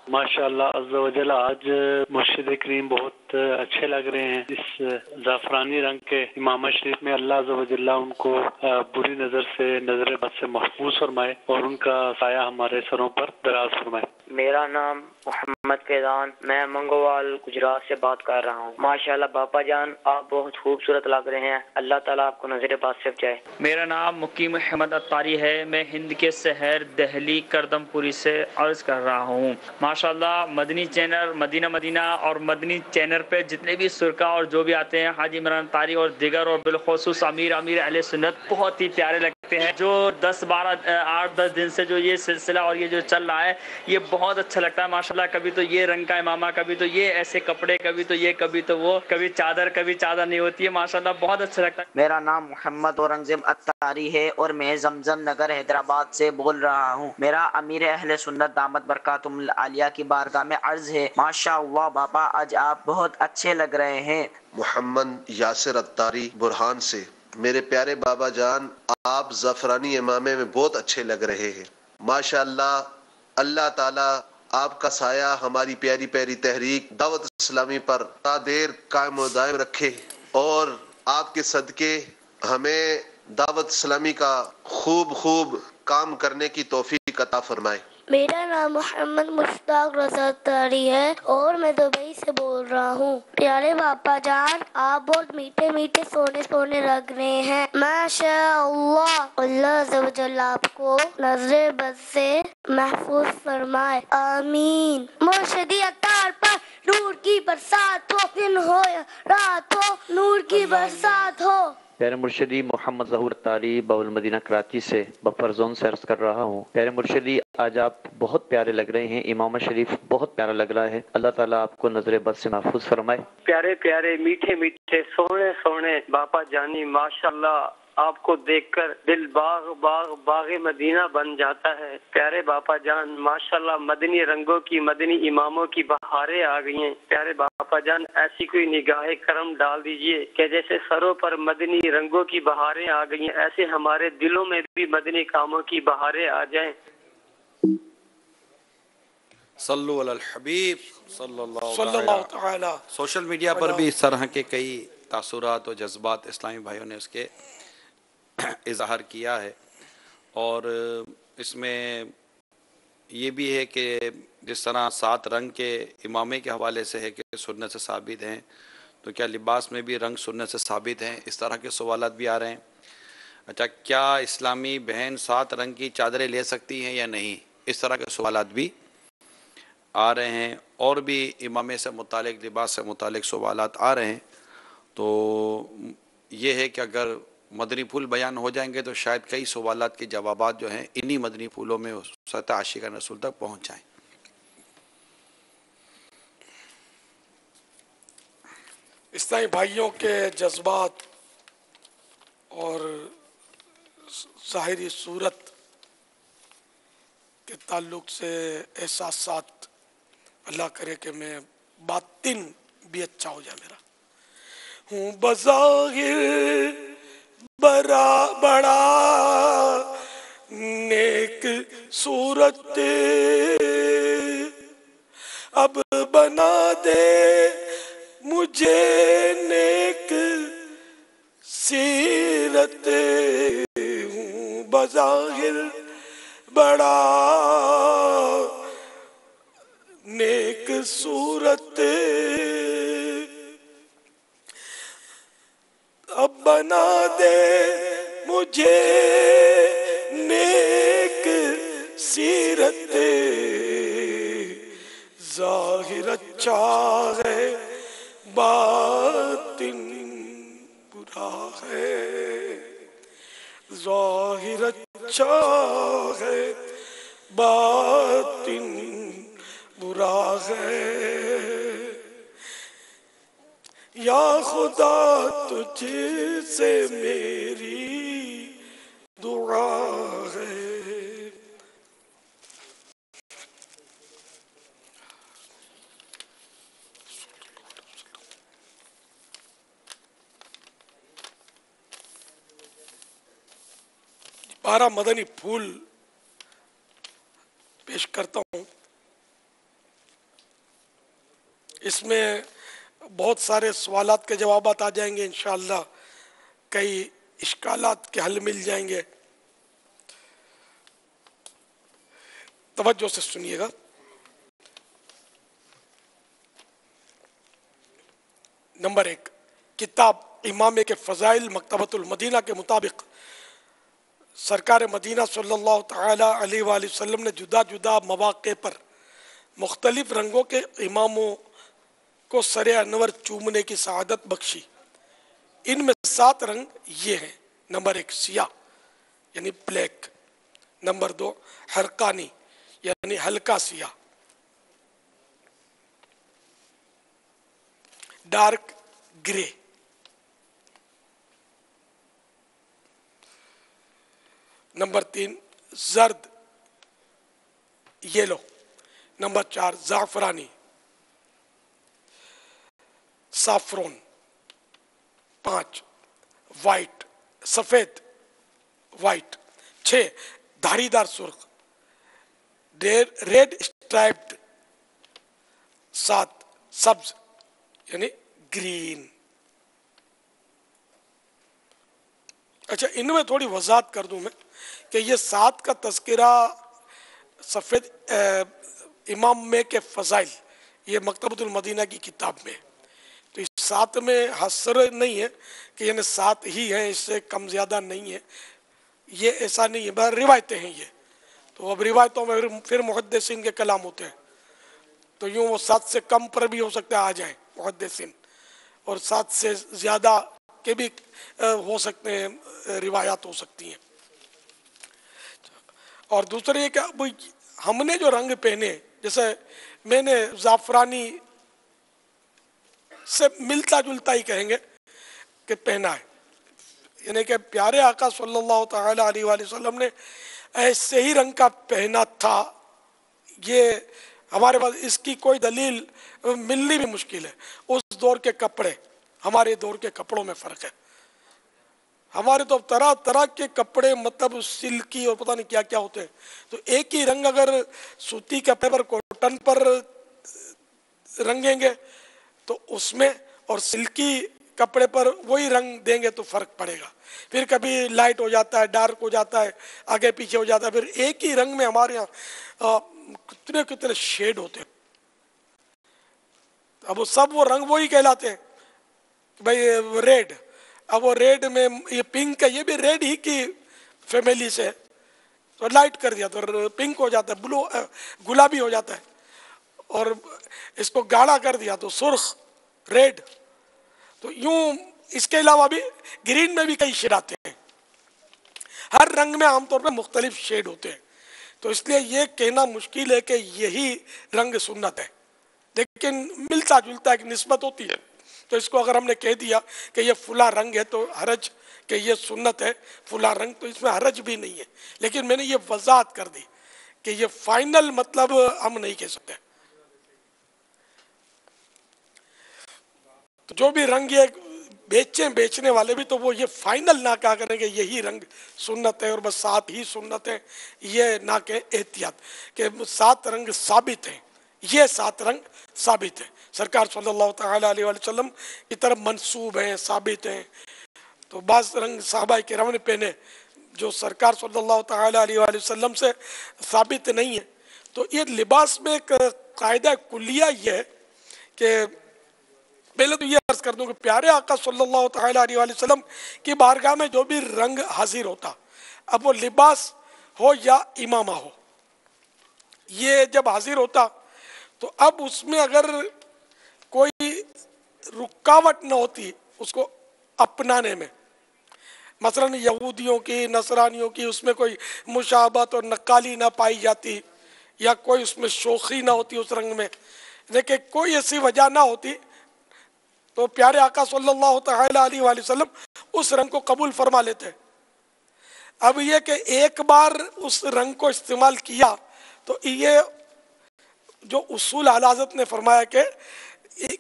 ماشاءاللہ عز و جل آج مرشد کریم بہت اچھے لگ رہے ہیں اس زعفرانی رنگ کے امامہ شریف میں. اللہ عز و جل ان کو بری نظر سے نظر بد سے محفوظ فرمائے اور ان کا سایہ ہمارے سروں پر دراز فرمائے. میرا نام محمد فیضان، میں منگوال گجرات سے بات کر رہا ہوں. ماشاءاللہ باپا جان آپ بہت خوبصورت لگ رہے ہیں، اللہ تعالیٰ آپ کو نظر بد سے بچائے. میرا نام مقیم احمد اتاری ہے، میں ہند کے شہر دہلی کردم پوری سے عرض کر رہا ہوں. ماشاءاللہ مدنی چینل مدینہ مدینہ اور مدنی چینل پہ جتنے بھی سرکہ اور جو بھی آتے ہیں، حاجی عمران اتاری اور دیگر اور بالخصوص امیر اہل سنت بہت ہی پیارے لگتے ہیں. جو 8-10 دن سے جو یہ سلسلہ اور یہ جو چل رہا ہے یہ بہت اچھا لگتا ہے. ماشاءاللہ کبھی تو یہ رنگ کا امامہ، کبھی تو یہ ایسے کپڑے، کبھی تو یہ، کبھی تو وہ، کبھی چادر نہیں ہوتی ہے. ماشاءاللہ بہت اچھا لگتا ہے. میرا نام محمد اورنگزیب اتاری ہے اور میں زمزم نگر حیدرآباد سے بول رہا ہوں. میرا امیر اہل سنت دامت برکاتہم العالیہ کی بارگاہ میں عرض ہے، ماشاءاللہ باپا آج آپ بہت اچھے لگ رہے ہیں. محمد یاسر اتاری برہان سے. میرے پیارے بابا جان آپ زعفرانی امامے میں بہت اچھے لگ رہے ہیں. ماشاءاللہ اللہ تعالی آپ کا سایہ ہماری پیاری پیاری تحریک دعوت اسلامی پر تا دیر قائم و دائم رکھے اور آپ کے صدقے ہمیں دعوت اسلامی کا خوب کام کرنے کی توفیق عطا فرمائے. میرا نام محمد مشتاق رضا اتاری ہے اور میں دبئی سے بول رہا ہوں. پیارے باپا جان آپ بہت میٹھے میٹھے سونے لگ رہے ہیں. ماشاء اللہ عز و جل آپ کو نظر بد سے محفوظ فرمائے، آمین. مرشدی اتار پر نور کی برسات ہو، دن ہو یا رات ہو نور کی برسات ہو. پیارے مرشدی محمد ظہور اتاری باول مدینہ کراچی سے بفر زون سے عرض کر رہا ہوں. پیارے مرشدی آج آپ بہت پیارے لگ رہے ہیں، امامہ شریف بہت پیارا لگ رہا ہے. اللہ تعالیٰ آپ کو نظر بد سے محفوظ فرمائے. پیارے پیارے میٹھے میٹھے سونے باپا جانی، ماشاءاللہ آپ کو دیکھ کر دل باغ مدینہ بن جاتا ہے. پیارے باپا جان ماشاءاللہ مدنی رنگوں کی، مدنی اماموں کی بہاریں آ گئی ہیں. پیارے باپا جان ایسی کوئی نگاہ کرم ڈال دیجئے کہ جیسے سروں پر مدنی رنگوں کی بہاریں آ گئی ہیں، ایسے ہمارے دلوں میں بھی مدنی کاموں کی بہاریں آ جائیں. صلو علی الحبیب صلی اللہ تعالی. سوشل میڈیا پر بھی اس طرح کے کئی تاثرات اور جذبات اسلامی بھائیوں نے اس کے اظہار کیا ہے، اور اس میں یہ بھی ہے کہ جس طرح 7 رنگ کے امامے کے حوالے سے ہے کہ سنت سے ثابت ہیں، تو کیا لباس میں بھی رنگ سنت سے ثابت ہیں؟ اس طرح کے سوالات بھی آ رہے ہیں. اچھا، کیا اسلامی بہن 7 رنگ کی چادریں لے سکتی ہیں یا نہیں؟ اس طرح کے سوالات بھی آ رہے ہیں، اور بھی امامے سے متعلق، لباس سے متعلق سوالات آ رہے ہیں. تو یہ ہے کہ اگر مدنی پھول بیان ہو جائیں گے تو شاید کئی سوالات کے جوابات جو ہیں انہی مدنی پھولوں میں سطح عاشقان رسول تک پہنچ جائیں. اسلامی بھائیوں کے جذبات اور ظاہری صورت کے تعلق سے احساسات، اللہ کرے کہ میں باطن بھی اچھا ہو جائے میرا. ہوں بظاہر بڑا نیک صورت، اب بنا دے مجھے نیک سیرت. ہوں بظاہر بڑا نیک صورت، اب بنا دے مجھے نیک سیرت. ظاہر اچھا ہے باطن برا ہے، ظاہر اچھا ہے باطن برا ہے. یا خدا تجھ سے میری دعا ہے. بارہ مدنی پھول پیش کرتا ہوں. اس میں بہت سارے سوالات کے جوابات آ جائیں گے انشاءاللہ، کئی اشکالات کے حل مل جائیں گے۔ توجہ سے سنیے گا۔ نمبر 1، کتاب امامے کے فضائل مکتبۃ المدینہ کے مطابق سرکار مدینہ صلی اللہ تعالی علیہ وآلہ وسلم نے جدا جدا مواقع پر مختلف رنگوں کے اماموں کو سر انور چومنے کی سعادت بخشی۔ ان میں 7 رنگ یہ ہیں: نمبر 1 سیاہ یعنی بلیک، نمبر 2 حرقانی یعنی ہلکا سیاہ، ڈارک گرے، نمبر 3 زرد یلو، نمبر 4 زعفرانی سافرون، 5 وائٹ سفید وائٹ، 6 دھاری دار سرخ ریڈ اسٹرائپڈ، 7 سبز یعنی گرین۔ اچھا، ان میں تھوڑی وضاحت کر دوں میں کہ یہ 7 کا تذکرہ سفید امام میں کے فضائل، یہ مکتبۃ المدینہ کی کتاب میں، تو اس 7 میں حصر نہیں ہے کہ یعنی 7 ہی ہیں، اس سے کم زیادہ نہیں ہے، یہ ایسا نہیں ہے، بس روایتیں ہیں یہ۔ تو اب روایتوں میں پھر محدثین کے کلام ہوتے ہیں، تو یوں وہ 7 سے کم پر بھی ہو سکتا ہے آ جائیں محدثین، اور 7 سے زیادہ کے بھی ہو سکتے ہیں، روایات ہو سکتی ہیں۔ اور دوسرا یہ کہ ہم نے جو رنگ پہنے، جیسے میں نے زعفرانی سے ملتا جلتا ہی کہیں گے کہ پہنا ہے، یعنی کہ پیارے آقا صلی اللہ تعالی علیہ وآلہ وسلم نے ایسے ہی رنگ کا پہنا تھا، یہ ہمارے پاس اس کی کوئی دلیل ملنی بھی مشکل ہے۔ اس دور کے کپڑے ہمارے دور کے کپڑوں میں فرق ہے، ہمارے تو طرح طرح کے کپڑے، مطلب سلکی اور پتہ نہیں کیا کیا ہوتے ہیں، تو ایک ہی رنگ اگر سوتی کپڑے پر کاٹن پر رنگیں گے تو اس میں، اور سلکی کپڑے پر وہی رنگ دیں گے تو فرق پڑے گا، پھر کبھی لائٹ ہو جاتا ہے، ڈارک ہو جاتا ہے، آگے پیچھے ہو جاتا ہے، پھر ایک ہی رنگ میں ہمارے یہاں کتنے کتنے شیڈ ہوتے ہیں۔ اب وہ سب وہ رنگ وہی کہلاتے ہیں، بھائی ریڈ، اب وہ ریڈ میں یہ پنک ہے، یہ بھی ریڈ ہی کی فیملی سے، تو لائٹ کر دیا تو پنک ہو جاتا ہے، بلو گلابی ہو جاتا ہے، اور اس کو گاڑھا کر دیا تو سرخ ریڈ۔ تو یوں اس کے علاوہ بھی گرین میں بھی کئی شیڈ آتے ہیں، ہر رنگ میں عام طور پہ مختلف شیڈ ہوتے ہیں، تو اس لیے یہ کہنا مشکل ہے کہ یہی رنگ سنت ہے، لیکن ملتا جلتا ایک نسبت ہوتی ہے، تو اس کو اگر ہم نے کہہ دیا کہ یہ فلاں رنگ ہے تو حرج، کہ یہ سنت ہے فلاں رنگ، تو اس میں حرج بھی نہیں ہے، لیکن میں نے یہ وضاحت کر دی کہ یہ فائنل مطلب ہم نہیں کہہ سکتے۔ تو جو بھی رنگ یہ بیچنے والے بھی تو وہ یہ فائنل نہ کہا کریں کہ یہی رنگ سنت ہے اور بس 7 ہی سنت ہیں، یہ نہ کہ احتیاط کہ 7 رنگ ثابت ہیں، یہ 7 رنگ ثابت ہیں، سرکار صلی اللہ تعالی علیہ وسلم کی طرف منسوب ہیں، ثابت ہیں۔ تو بعض رنگ صحابہ کرام نے پہنے جو سرکار صلی اللہ تعالی علیہ وسلم سے ثابت نہیں ہے۔ تو یہ لباس میں ایک قاعدہ کلیہ یہ ہے کہ پہلے تو یہ عرض کر دوں کہ پیارے آقا صلی اللہ تعالی علیہ وسلم کی بارگاہ میں جو بھی رنگ حاضر ہوتا، اب وہ لباس ہو یا امامہ ہو، یہ جب حاضر ہوتا تو اب اس میں اگر کوئی رکاوٹ نہ ہوتی اس کو اپنانے میں، مثلا یہودیوں کی، نصرانیوں کی اس میں کوئی مشابہت اور نقالی نہ پائی جاتی، یا کوئی اس میں شوخی نہ ہوتی اس رنگ میں، لیکن کوئی ایسی وجہ نہ ہوتی، تو پیارے آقا صلی اللہ تعالی علیہ وآلہ وسلم اس رنگ کو قبول فرما لیتے۔ اب یہ کہ ایک بار اس رنگ کو استعمال کیا تو یہ جو اصول اعلی حضرت نے فرمایا کہ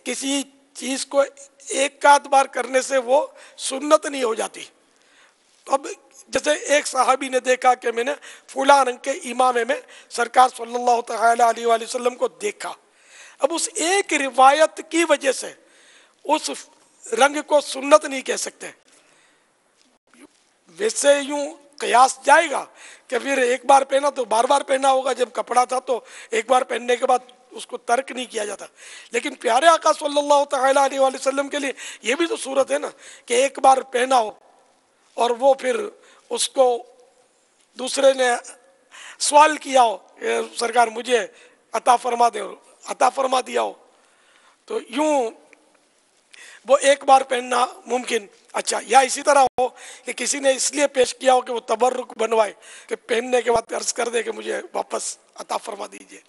کسی چیز کو ایک آدھ بار کرنے سے وہ سنت نہیں ہو جاتی۔ تو اب جیسے ایک صحابی نے دیکھا کہ میں نے فلاں رنگ کے امامے میں سرکار صلی اللہ تعالی علیہ وآلہ وسلم کو دیکھا، اب اس ایک روایت کی وجہ سے اس رنگ کو سنت نہیں کہہ سکتے. ویسے یوں قیاس جائے گا کہ پھر ایک بار پہنا تو بار بار پہنا ہوگا، جب کپڑا تھا تو ایک بار پہننے کے بعد اس کو ترک نہیں کیا جاتا. لیکن پیارے آقا صلی اللہ تعالیٰ علیہ وآلہ وسلم کے لیے یہ بھی تو صورت ہے نا کہ ایک بار پہنا ہو اور وہ پھر اس کو دوسرے نے سوال کیا ہو کہ سرکار مجھے عطا فرما دے، عطا فرما دیا ہو، تو یوں وہ ایک بار پہننا ممکن. اچھا، یا اسی طرح ہو کہ کسی نے اس لیے پیش کیا ہو کہ وہ تبرک بنوائے کہ پہننے کے بعد عرض کر دے کہ مجھے واپس عطا فرما دیجئے،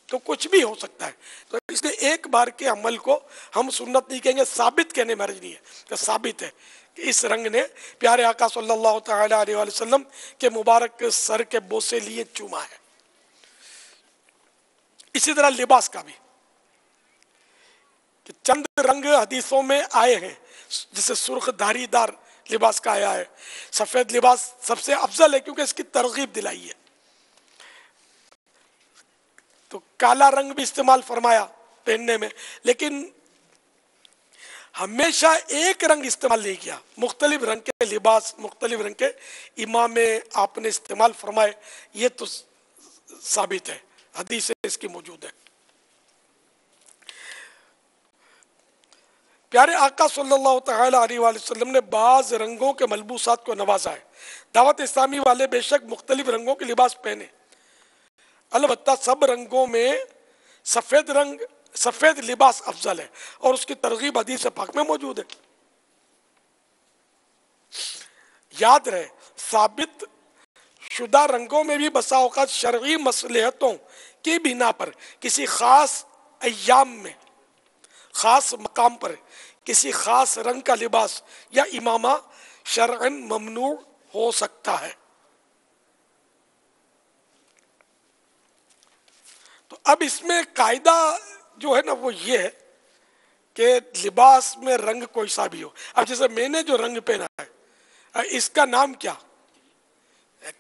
تو کچھ بھی ہو سکتا ہے. تو اس لیے ایک بار کے عمل کو ہم سنت نہیں کہیں گے، ثابت کہنے میں حرج نہیں ہے کہ ثابت ہے کہ اس رنگ نے پیارے آقا صلی اللہ تعالیٰ علیہ وآلہ وسلم کے مبارک سر کے بوسے لیے چوما ہے. اسی طرح لباس کا بھی کہ چند رنگ حدیثوں میں آئے ہیں، جسے سرخ دھاری دار لباس کا آیا ہے. سفید لباس سب سے افضل ہے کیونکہ اس کی ترغیب دلائی ہے. تو کالا رنگ بھی استعمال فرمایا پہننے میں، لیکن ہمیشہ ایک رنگ استعمال نہیں کیا. مختلف رنگ کے لباس، مختلف رنگ کے امام آپ نے استعمال فرمائے، یہ تو ثابت ہے، حدیث اس کی موجود ہے. پیارے آقا صلی اللہ تعالیٰ علیہ وآلہ وسلم نے بعض رنگوں کے ملبوسات کو نوازا ہے. دعوت اسلامی والے بے شک مختلف رنگوں کے لباس پہنے، البتہ سب رنگوں میں سفید لباس افضل ہے اور اس کی ترغیب حدیث پاک میں موجود ہے. یاد رہے ثابت شدہ رنگوں میں بھی بسا اوقات شرعی مصلحتوں کی بنا پر کسی خاص ایام میں، خاص مقام پر کسی خاص رنگ کا لباس یا امامہ شرعاً ممنوع ہو سکتا ہے. تو اب اس میں قاعدہ جو ہے نا وہ یہ ہے کہ لباس میں رنگ کوئی سا بھی ہو. اب جیسے میں نے جو رنگ پہنا ہے اس کا نام کیا؟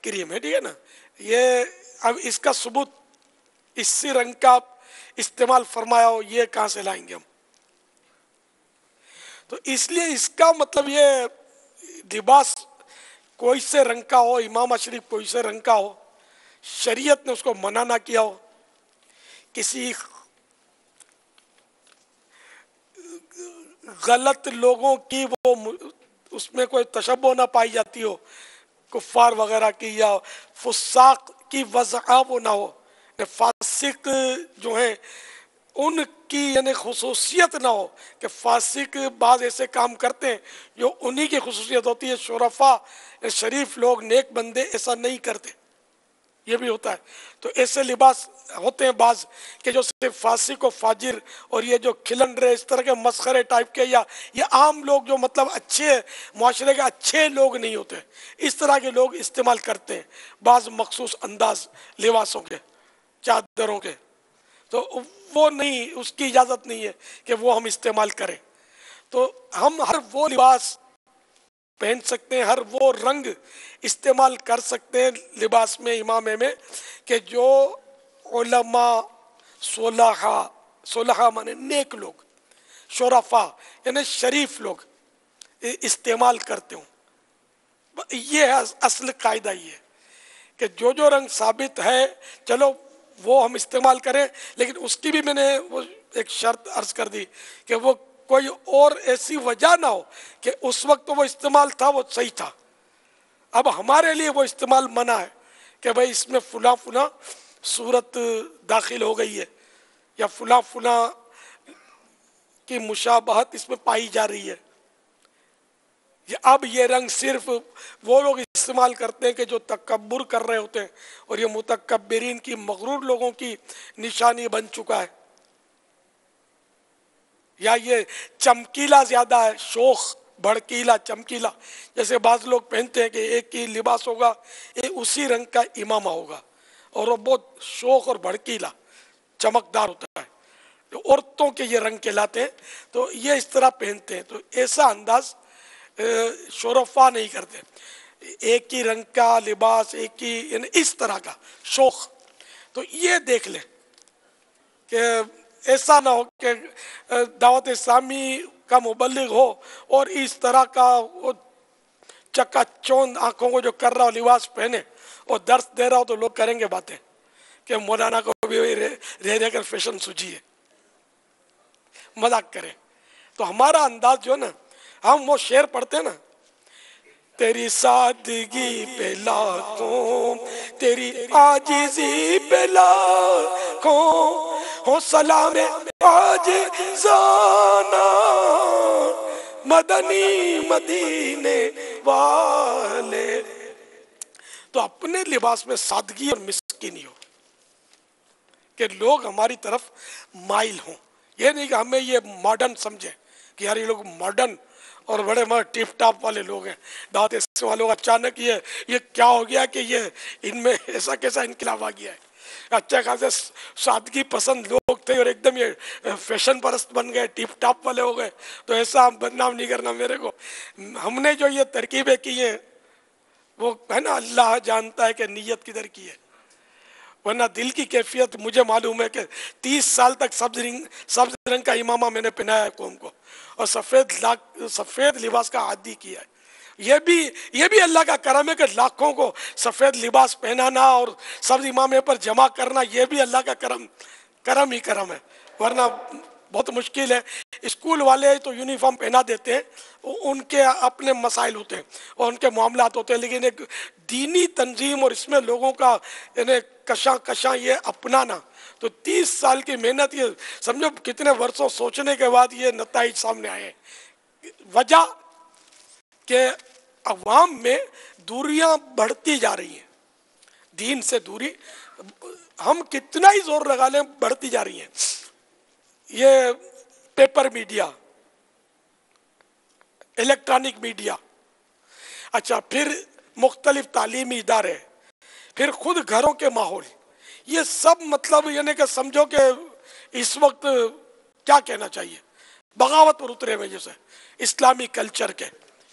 کریم ہے، ٹھیک ہے نا. یہ اب اس کا ثبوت اسی رنگ کا استعمال فرمایا ہو، یہ کہاں سے لائیں گے ہم؟ تو اس لیے اس کا مطلب یہ لباس کوئی سے رنگ کا ہو، امام شریف کوئی سے رنگ کا ہو، شریعت نے اس کو منع نہ کیا ہو، کسی غلط لوگوں کی وہ اس میں کوئی تشبہ نہ پائی جاتی ہو، کفار وغیرہ کی یا فساق کی وضع وہ نہ ہو، فاسق جو ہیں ان کی یعنی خصوصیت نہ ہو کہ فاسق بعض ایسے کام کرتے ہیں جو انہی کی خصوصیت ہوتی ہے. شرفاء شریف لوگ نیک بندے ایسا نہیں کرتے، یہ بھی ہوتا ہے. تو ایسے لباس ہوتے ہیں بعض کہ جو صرف فاسق و فاجر اور یہ جو کھلن رہے اس طرح کے مسخرے ٹائپ کے یا یہ عام لوگ جو مطلب اچھے معاشرے کے اچھے لوگ نہیں ہوتے، اس طرح کے لوگ استعمال کرتے ہیں بعض مخصوص انداز لباسوں کے، چادروں کے. تو وہ نہیں، اس کی اجازت نہیں ہے کہ وہ ہم استعمال کریں. تو ہم ہر وہ لباس پہن سکتے ہیں، ہر وہ رنگ استعمال کر سکتے ہیں لباس میں، امامے میں، کہ جو علماء صلحاء مانے نیک لوگ، شرفاء یعنی شریف لوگ استعمال کرتے ہوں. یہ ہے اصل قاعدہ، یہ ہے کہ جو رنگ ثابت ہے چلو وہ ہم استعمال کریں، لیکن اس کی بھی میں نے وہ ایک شرط عرض کر دی کہ وہ کوئی اور ایسی وجہ نہ ہو کہ اس وقت وہ استعمال تھا وہ صحیح تھا، اب ہمارے لیے وہ استعمال منع ہے کہ بھئی اس میں فلاں فلاں صورت داخل ہو گئی ہے یا فلاں فلاں کی مشابہت اس میں پائی جا رہی ہے. اب یہ رنگ صرف وہ لوگ استعمال کرتے ہیں کہ جو تکبر کر رہے ہوتے ہیں، اور یہ متکبرین کی مغرور لوگوں کی نشانی بن چکا ہے. یا یہ چمکیلا زیادہ ہے، شوخ بھڑکیلا چمکیلا، جیسے بعض لوگ پہنتے ہیں کہ ایک ہی لباس ہوگا، اسی رنگ کا امامہ ہوگا اور وہ بہت شوخ اور بھڑکیلا چمکدار ہوتا ہے، عورتوں کے یہ رنگ کہلاتے ہیں. تو یہ اس طرح پہنتے ہیں. تو ایسا انداز شرفاء نہیں کرتے، ایک ہی رنگ کا لباس، ایک ہی یعنی اس طرح کا شوخ. تو یہ دیکھ لیں کہ ऐसा ना हो कि दावत इस्लामी का मुबल्लिग हो और इस तरह का वो चकाचौंध आंखों को जो कर रहा हो लिबास पहने और दर्स दे रहा हो तो लोग करेंगे बातें कि मौलाना को भी रह कर फैशन सूझी है, मजाक करें। तो हमारा अंदाज जो ना, हम वो शेर पढ़ते हैं ना, तेरी सादगी पे लाखों, तेरी आजिज़ी पे लाखों, हो सलाम आज जाना मदनी मदीने वाले। तो अपने लिबास में सादगी और मिस्कीनी हो कि लोग हमारी तरफ माइल हों। ये नहीं कि हमें ये मॉडर्न समझे कि यार ये लोग मॉडर्न और बड़े टिप टाप वाले लोग हैं। दावत इस्लामी वालों का अचानक ये क्या हो गया कि ये इनमें ऐसा कैसा इनकलाब आ गया है। अच्छा खासे सादगी पसंद लोग थे और एकदम ये फैशन परस्त बन गए, टिप टाप वाले हो गए। तो ऐसा बदनाम नहीं करना मेरे को। हमने जो ये तरकीबें की हैं वो है ना, अल्लाह जानता है कि नीयत किधर की है, वरना दिल की कैफियत मुझे मालूम है कि 30 साल तक सब्ज रंग का इमामा मैंने पहनाया है कौम को और सफ़ेद लिबास का आदी किया है। ये भी अल्लाह का करम है कि लाखों को सफ़ेद लिबास पहनाना और सब्ज इमामे पर जमा करना, ये भी अल्लाह का करम ही करम है, वरना बहुत मुश्किल है। स्कूल वाले तो यूनिफॉर्म पहना देते हैं, उनके अपने मसाइल होते हैं और उनके मामलात होते हैं, लेकिन एक दीनी तंजीम और इसमें लोगों का यानी कशा ये अपनाना, तो 30 साल की मेहनत, ये समझो कितने वर्षों सोचने के बाद ये नताइज सामने आए। वजह के अवाम में दूरियां बढ़ती जा रही हैं, दीन से दूरी हम कितना ही जोर लगा लें बढ़ती जा रही है। ये पेपर मीडिया, इलेक्ट्रॉनिक मीडिया, अच्छा फिर मुख्तलिफ तालीमी इदारे, फिर खुद घरों के माहौल, ये सब मतलब यानी कि समझो कि इस वक्त क्या कहना चाहिए, बगावत पर उतरे हुए जैसे इस्लामी कल्चर के,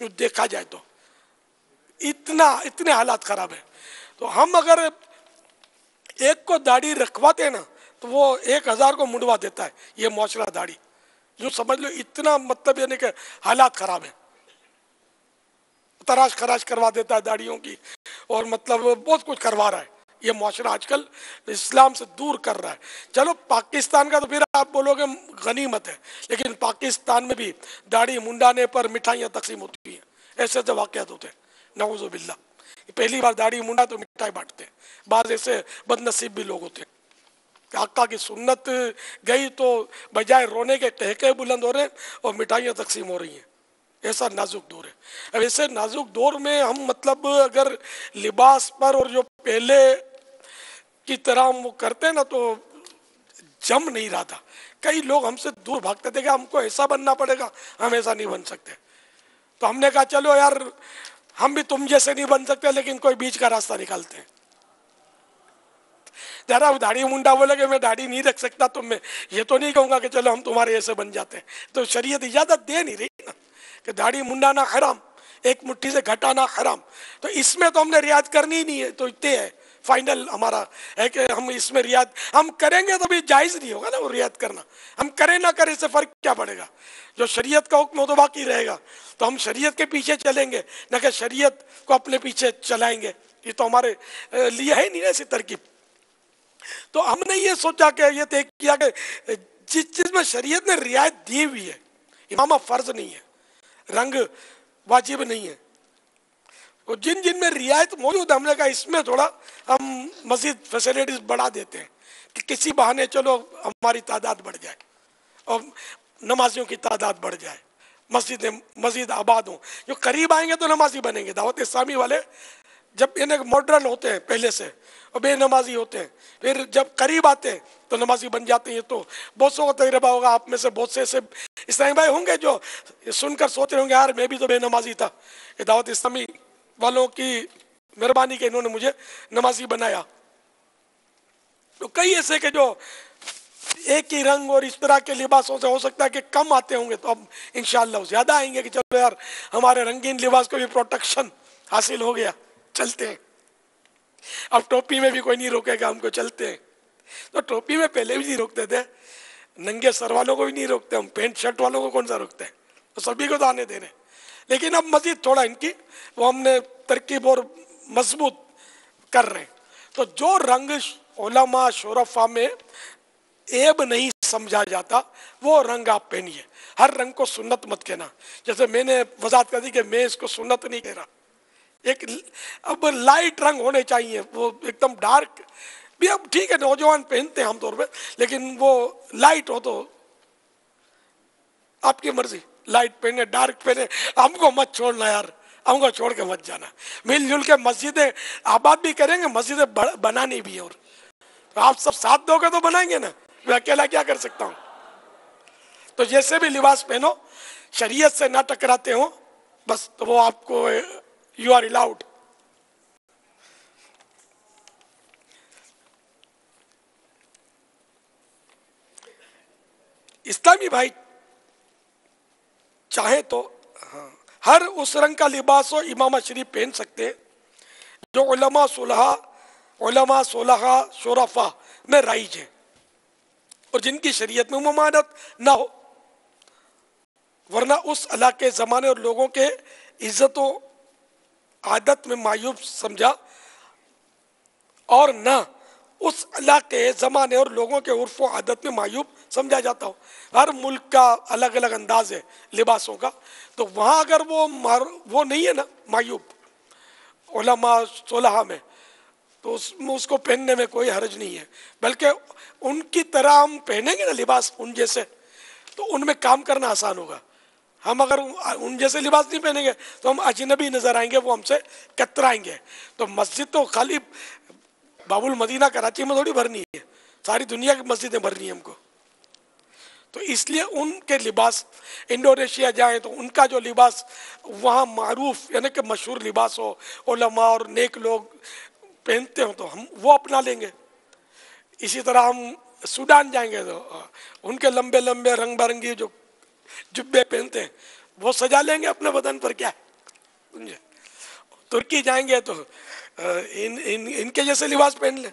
यूँ देखा जाए तो इतने हालात खराब है। तो हम अगर एक को दाढ़ी रखवाते हैं ना तो वो 1000 को मुंडवा देता है, ये मुआशरा दाढ़ी, यूँ समझ लो इतना मतलब यानी कि हालात खराब है। तराश खराश करवा देता है दाढ़ियों की और मतलब बहुत कुछ करवा रहा है। ये मुआशरा आजकल इस्लाम से दूर कर रहा है। चलो पाकिस्तान का तो फिर आप बोलोगे गनीमत है, लेकिन पाकिस्तान में भी दाढ़ी मुंडाने पर मिठाइयाँ तकसीम होती हैं, ऐसे ऐसे वाक़यात होते हैं, नऊज़ु बिल्लाह। पहली बार दाढ़ी मुंडा तो मिठाई बांटते हैं। बाद ऐसे बदनसीब भी लोग होते हैं कि आका की सुन्नत गई तो बजाय रोने के कहके बुलंद हो रहे हैं और मिठाइयाँ तकसीम हो रही हैं। ऐसा नाजुक दौर है। अब ऐसे नाजुक दौर में हम मतलब अगर लिबास पर और जो पहले की तरह हम वो करते हैं ना तो जम नहीं रहा था। कई लोग हमसे दूर भागते थे कि हमको ऐसा बनना पड़ेगा, हम ऐसा नहीं बन सकते। तो हमने कहा चलो यार हम भी तुम जैसे नहीं बन सकते, लेकिन कोई बीच का रास्ता निकालते हैं। जरा दाढ़ी मुंडा बोले कि मैं दाढ़ी नहीं रख सकता, तो मैं ये तो नहीं कहूँगा कि चलो हम तुम्हारे ऐसे बन जाते हैं। तो शरीयत इजाज़त दे नहीं रही ना कि दाढ़ी मुंडाना हराम, एक मुट्ठी से घटाना हराम। तो इसमें तो हमने रियायत करनी ही नहीं है। तो इतने है फाइनल हमारा है कि हम इसमें रियायत हम करेंगे तो भी जायज़ नहीं होगा ना वो रियायत करना। हम करें ना करें इससे फ़र्क क्या पड़ेगा, जो शरीयत का हुक्म हो तो बाकी रहेगा। तो हम शरीयत के पीछे चलेंगे न कि शरीयत को अपने पीछे चलाएंगे, ये तो हमारे लिए है नहीं ना ऐसी तरकीब। तो हमने ये सोचा कि ये तय किया कि जिस चीज़ में शरीयत ने रियायत दी हुई है, इमामा फ़र्ज नहीं है, रंग वाजिब नहीं है, तो जिन जिन में रियायत मौजूद है हमने कहा इसमें थोड़ा हम मज़ीद फैसिलिटीज़ बढ़ा देते हैं कि किसी बहाने चलो हमारी तादाद बढ़ जाए और नमाजियों की तादाद बढ़ जाए, मस्जिदें मज़ीद आबाद हों। जो करीब आएंगे तो नमाजी बनेंगे। दावत इस्लामी वाले जब इन्हें मॉडर्न होते हैं पहले से और बेनमाजी होते हैं, फिर जब करीब आते हैं तो नमाजी बन जाते हैं। तो बहुत सौ का तजर्बा होगा, आप में से बहुत से ऐसे इस्लामी भाई होंगे जो सुनकर सोच रहे होंगे यार मैं भी तो बेनमाजी था, ये दावत इस्लामी वालों की मेहरबानी के इन्होंने मुझे नमाजी बनाया। तो कई ऐसे के जो एक ही रंग और इस तरह के लिबासों से हो सकता है कि कम आते होंगे, तो अब इंशाअल्लाह ज़्यादा आएंगे कि चलो यार हमारे रंगीन लिबास को भी प्रोटेक्शन हासिल हो गया, चलते हैं। अब टोपी में भी कोई नहीं रोकेगा हमको, चलते हैं। तो टोपी में पहले भी नहीं रोकते थे, नंगे सर वालों को भी नहीं रोकते हम, पैंट शर्ट वालों को कौन सा रोकते हैं, तो सभी को तो आने दे रहे हैं। लेकिन अब मजीद थोड़ा इनकी वो हमने तरकीब और मजबूत कर रहे हैं। तो जो रंग उलमा शोरफा में ऐब नहीं समझा जाता वो रंग आप पहनिए। हर रंग को सुन्नत मत कहना। जैसे मैंने वजाहत कर दी कि मैं इसको सुन्नत नहीं कह रहा, एक अब लाइट रंग होने चाहिए, वो एकदम डार्क भी अब ठीक है नौजवान पहनते हैं आमतौर पे, लेकिन वो लाइट हो तो आपकी मर्जी, लाइट पहने डार्क पहने, हमको मत छोड़ना यार, हमको छोड़ के मत जाना। मिलजुल के मस्जिदें आबाद भी करेंगे, मस्जिदें बनानी भी है, और तो आप सब साथ दोगे तो बनाएंगे ना, मैं अकेला क्या कर सकता हूँ। तो जैसे भी लिबास पहनो शरीयत से ना टकराते हो बस, तो वो आपको यू आर अलाउड। इस्लामी भाई चाहे तो हाँ, हर उस रंग का लिबास हो इमाम शरीफ पहन सकते हैं जो उलमा सुलहा शोरफा में राइज है और जिनकी शरीयत में ममानत ना हो, वरना उस इलाके ज़माने और लोगों के इज्जतों आदत में मायूब समझा और न उस इलाके ज़माने और लोगों के उर्फ आदत में मायूब समझा जाता हो। हर मुल्क का अलग अलग अंदाज है लिबासों का, तो वहाँ अगर वो नहीं है ना मायूब उलमा सुलहा में, तो उसको पहनने में कोई हर्ज नहीं है। बल्कि उनकी तरह हम पहनेंगे ना लिबास उन जैसे, तो उनमें काम करना आसान होगा। हम अगर उन जैसे लिबास नहीं पहनेंगे तो हम अजनबी नजर आएंगे, वो हमसे कतराएंगे। तो मस्जिद तो खाली बाबुल मदीना कराची में थोड़ी भरनी है, सारी दुनिया की मस्जिदें भरनी है हमको। तो इसलिए उनके लिबास, इंडोनेशिया जाए तो उनका जो लिबास वहाँ मारूफ यानी कि मशहूर लिबास हो, उलमा और नेक लोग पहनते हो, तो हम वो अपना लेंगे। इसी तरह हम सूडान जाएंगे तो उनके लंबे लंबे रंग बिरंगी जो जुब्बे पहनते हैं वो सजा लेंगे अपने बदन पर, क्या समझे। तुर्की जाएंगे तो इनके जैसे लिबास पहन ले।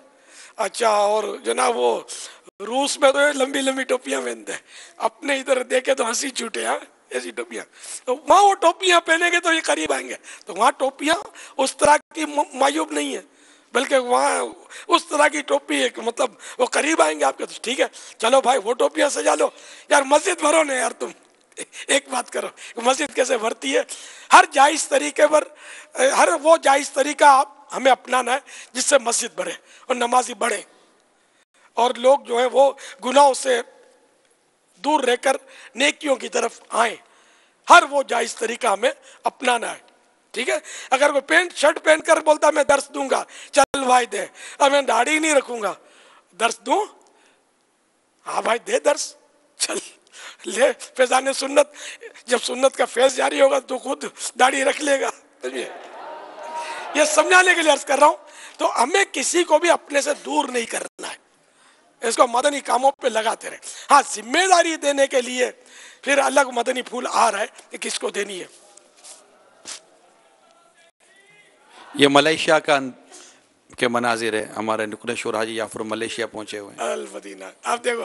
अच्छा, और जो ना वो रूस में तो लंबी लंबी टोपियां पहनते हैं, अपने इधर देखे तो हंसी छूटे, हाँ ऐसी टोपियां। तो वहाँ वो टोपियां पहनेंगे तो ये करीब आएंगे, तो वहाँ टोपियां उस तरह की मायूब नहीं है, बल्कि वहाँ उस तरह की टोपी है, मतलब वो करीब आएंगे आपके। तो ठीक है चलो भाई वो टोपियां सजा लो यार, मस्जिद भरो ना यार, तुम एक बात करो, मस्जिद कैसे भरती है। हर जायज़ तरीके पर, हर वो जायज़ तरीका आप हमें अपनाना है जिससे मस्जिद भरे और नमाजी बढ़े और लोग जो है वो गुनाहों से दूर रहकर नेकियों की तरफ आए। हर वो जायज़ तरीका हमें अपनाना है, ठीक है। अगर कोई पैंट शर्ट पहन कर बोलता मैं दर्स दूंगा, चल भाई दे, अब मैं दाढ़ी नहीं रखूंगा, दर्स दूं, हाँ भाई दे दर्स, चल ले फैजान सुन्नत। जब सुन्नत का फैज जारी होगा तो खुद दाढ़ी रख लेगा। ये समझाने के लिए अर्ज कर रहा हूं। तो हमें किसी को भी अपने से दूर नहीं करना है, इसको मदनी कामों पे लगाते रहे। हाँ, जिम्मेदारी देने के लिए फिर अलग मदनी फूल आ रहा है कि किसको देनी है। ये मलेशिया के मनाजिर है, हमारे नुकने शोरा जी याफर मलेशिया पहुंचे हुए हैं। अल मदीना। अब देखो,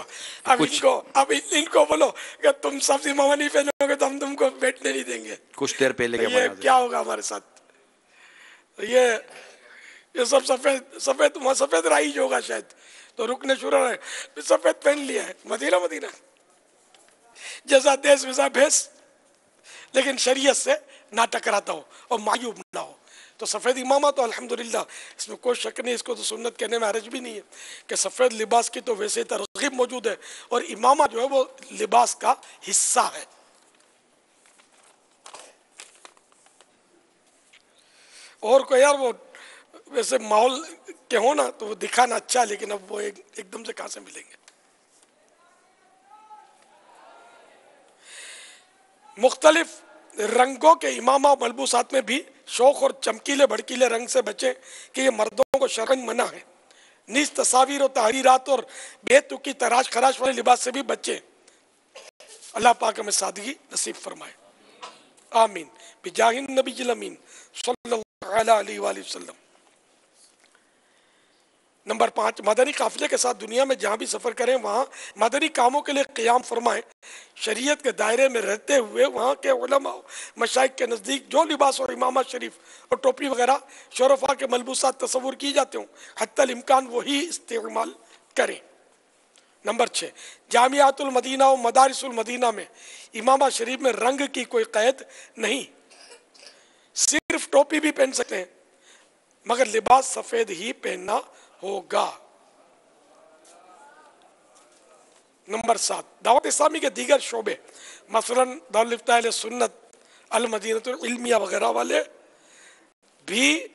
अब इनको बोलो कि तुम सब्जी मामा नहीं पहनोगे तो हम तुमको बैठने नहीं देंगे। कुछ देर पहले ये क्या होगा हमारे साथ। ये सब सफेद राइज होगा शायद, तो रुकने शुरू है सफेद पहन लिया है। मदीना जैसा देश वैसा भेस, लेकिन शरीयत से ना टकराता हो और मायूब ना हो। तो सफ़ेद इमामा तो अल्हम्दुलिल्लाह इसमें कोई शक नहीं, इसको तो सुन्नत कहने में हरज भी नहीं है कि सफ़ेद लिबास की तो वैसे तरगीब मौजूद है, और इमामा जो है वो लिबास का हिस्सा है। और कोई यार वो वैसे माहौल के हो ना तो वो दिखाना अच्छा, लेकिन अब वो एकदम से कहाँ से मिलेंगे। मुख्तलिफ रंगों के इमामा मलबूसात में भी शौक और चमकीले भड़कीले रंग से बचे कि ये मर्दों को शरअन मना है। नीज तस्वीर और तहरीरात और बेतुकी तराश खराश वाले लिबास से भी बचे। अल्लाह पाक हमें सादगी नसीब फरमाए, आमीन बिजाहिन नबी अमीन सल्लल्लाहु अलैहि वसल्लम। نمبر 5، مدنی قافلے کے ساتھ دنیا میں جہاں بھی سفر کریں وہاں مدنی کاموں کے لیے قیام فرمائیں، شریعت کے دائرے میں رہتے ہوئے وہاں کے علماء مشائخ کے نزدیک جو لباس اور امامہ شریف اور ٹوپی وغیرہ شرفاء کے ملبوسات تصور کی جاتے ہوں حتی الامکان وہی استعمال کریں۔ نمبر 6، جامعات المدینہ و مدارس المدینہ میں امامہ شریف میں رنگ کی کوئی قید نہیں، صرف ٹوپی بھی پہن سکتے ہیں مگر لباس سفید ہی پہننا ہوگا۔ نمبر 7، دعوت اسلامی کے دیگر شعبے مثلا دارالفتاء اہل سنت، المدینہ العلمیہ وغیرہ والے بھی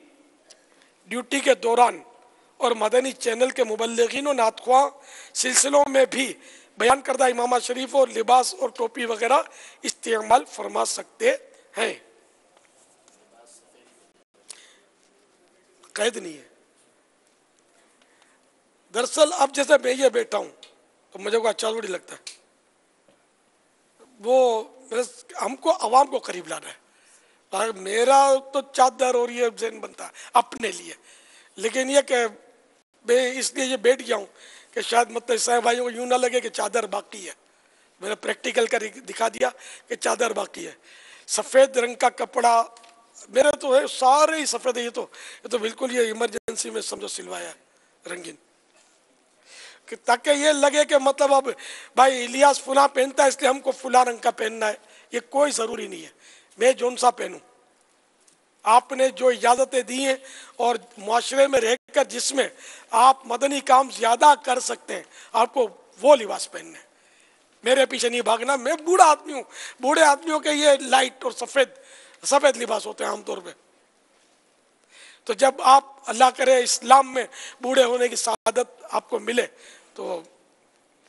ڈیوٹی کے دوران اور مدنی چینل کے مبلغین و نعت خواں سلسلوں میں بھی بیان کردہ امامہ شریف اور لباس اور ٹوپی وغیرہ استعمال فرما سکتے ہیں، قید نہیں ہے۔ دراصل اب جیسے میں یہ بیٹھا ہوں تو مجھے کو اچھا تھوڑی لگتا ہے، وہ ہم کو عوام کو قریب لانا ہے۔ میرا تو چادر اور یہ ذہن بنتا ہے اپنے لیے، لیکن یہ کہ میں اس لیے یہ بیٹھ گیا ہوں کہ شاید مطلب عیسائی بھائیوں کو یوں نہ لگے کہ چادر باقی ہے۔ میں نے پریکٹیکل کر دکھا دیا کہ چادر باقی ہے۔ سفید رنگ کا کپڑا میرے تو ہے، سارے ہی سفید ہے، یہ تو بالکل یہ ایمرجنسی میں سمجھو سلوایا ہے رنگین، تاکہ یہ لگے کہ مطلب اب بھائی الیاس فلاں پہنتا ہے اس لیے ہم کو فلاں رنگ کا پہننا ہے، یہ کوئی ضروری نہیں ہے۔ میں جون سا پہنوں، آپ نے جو اجازتیں دی ہیں اور معاشرے میں رہ کر جس میں آپ مدنی کام زیادہ کر سکتے ہیں آپ کو وہ لباس پہننا ہے، میرے پیچھے نہیں بھاگنا۔ میں بوڑھا آدمی ہوں، بوڑھے آدمیوں کے یہ لائٹ اور سفید لباس ہوتے ہیں عام طور پہ، تو جب آپ اللہ کرے اسلام میں بوڑھے ہونے کی سعادت آپ کو ملے تو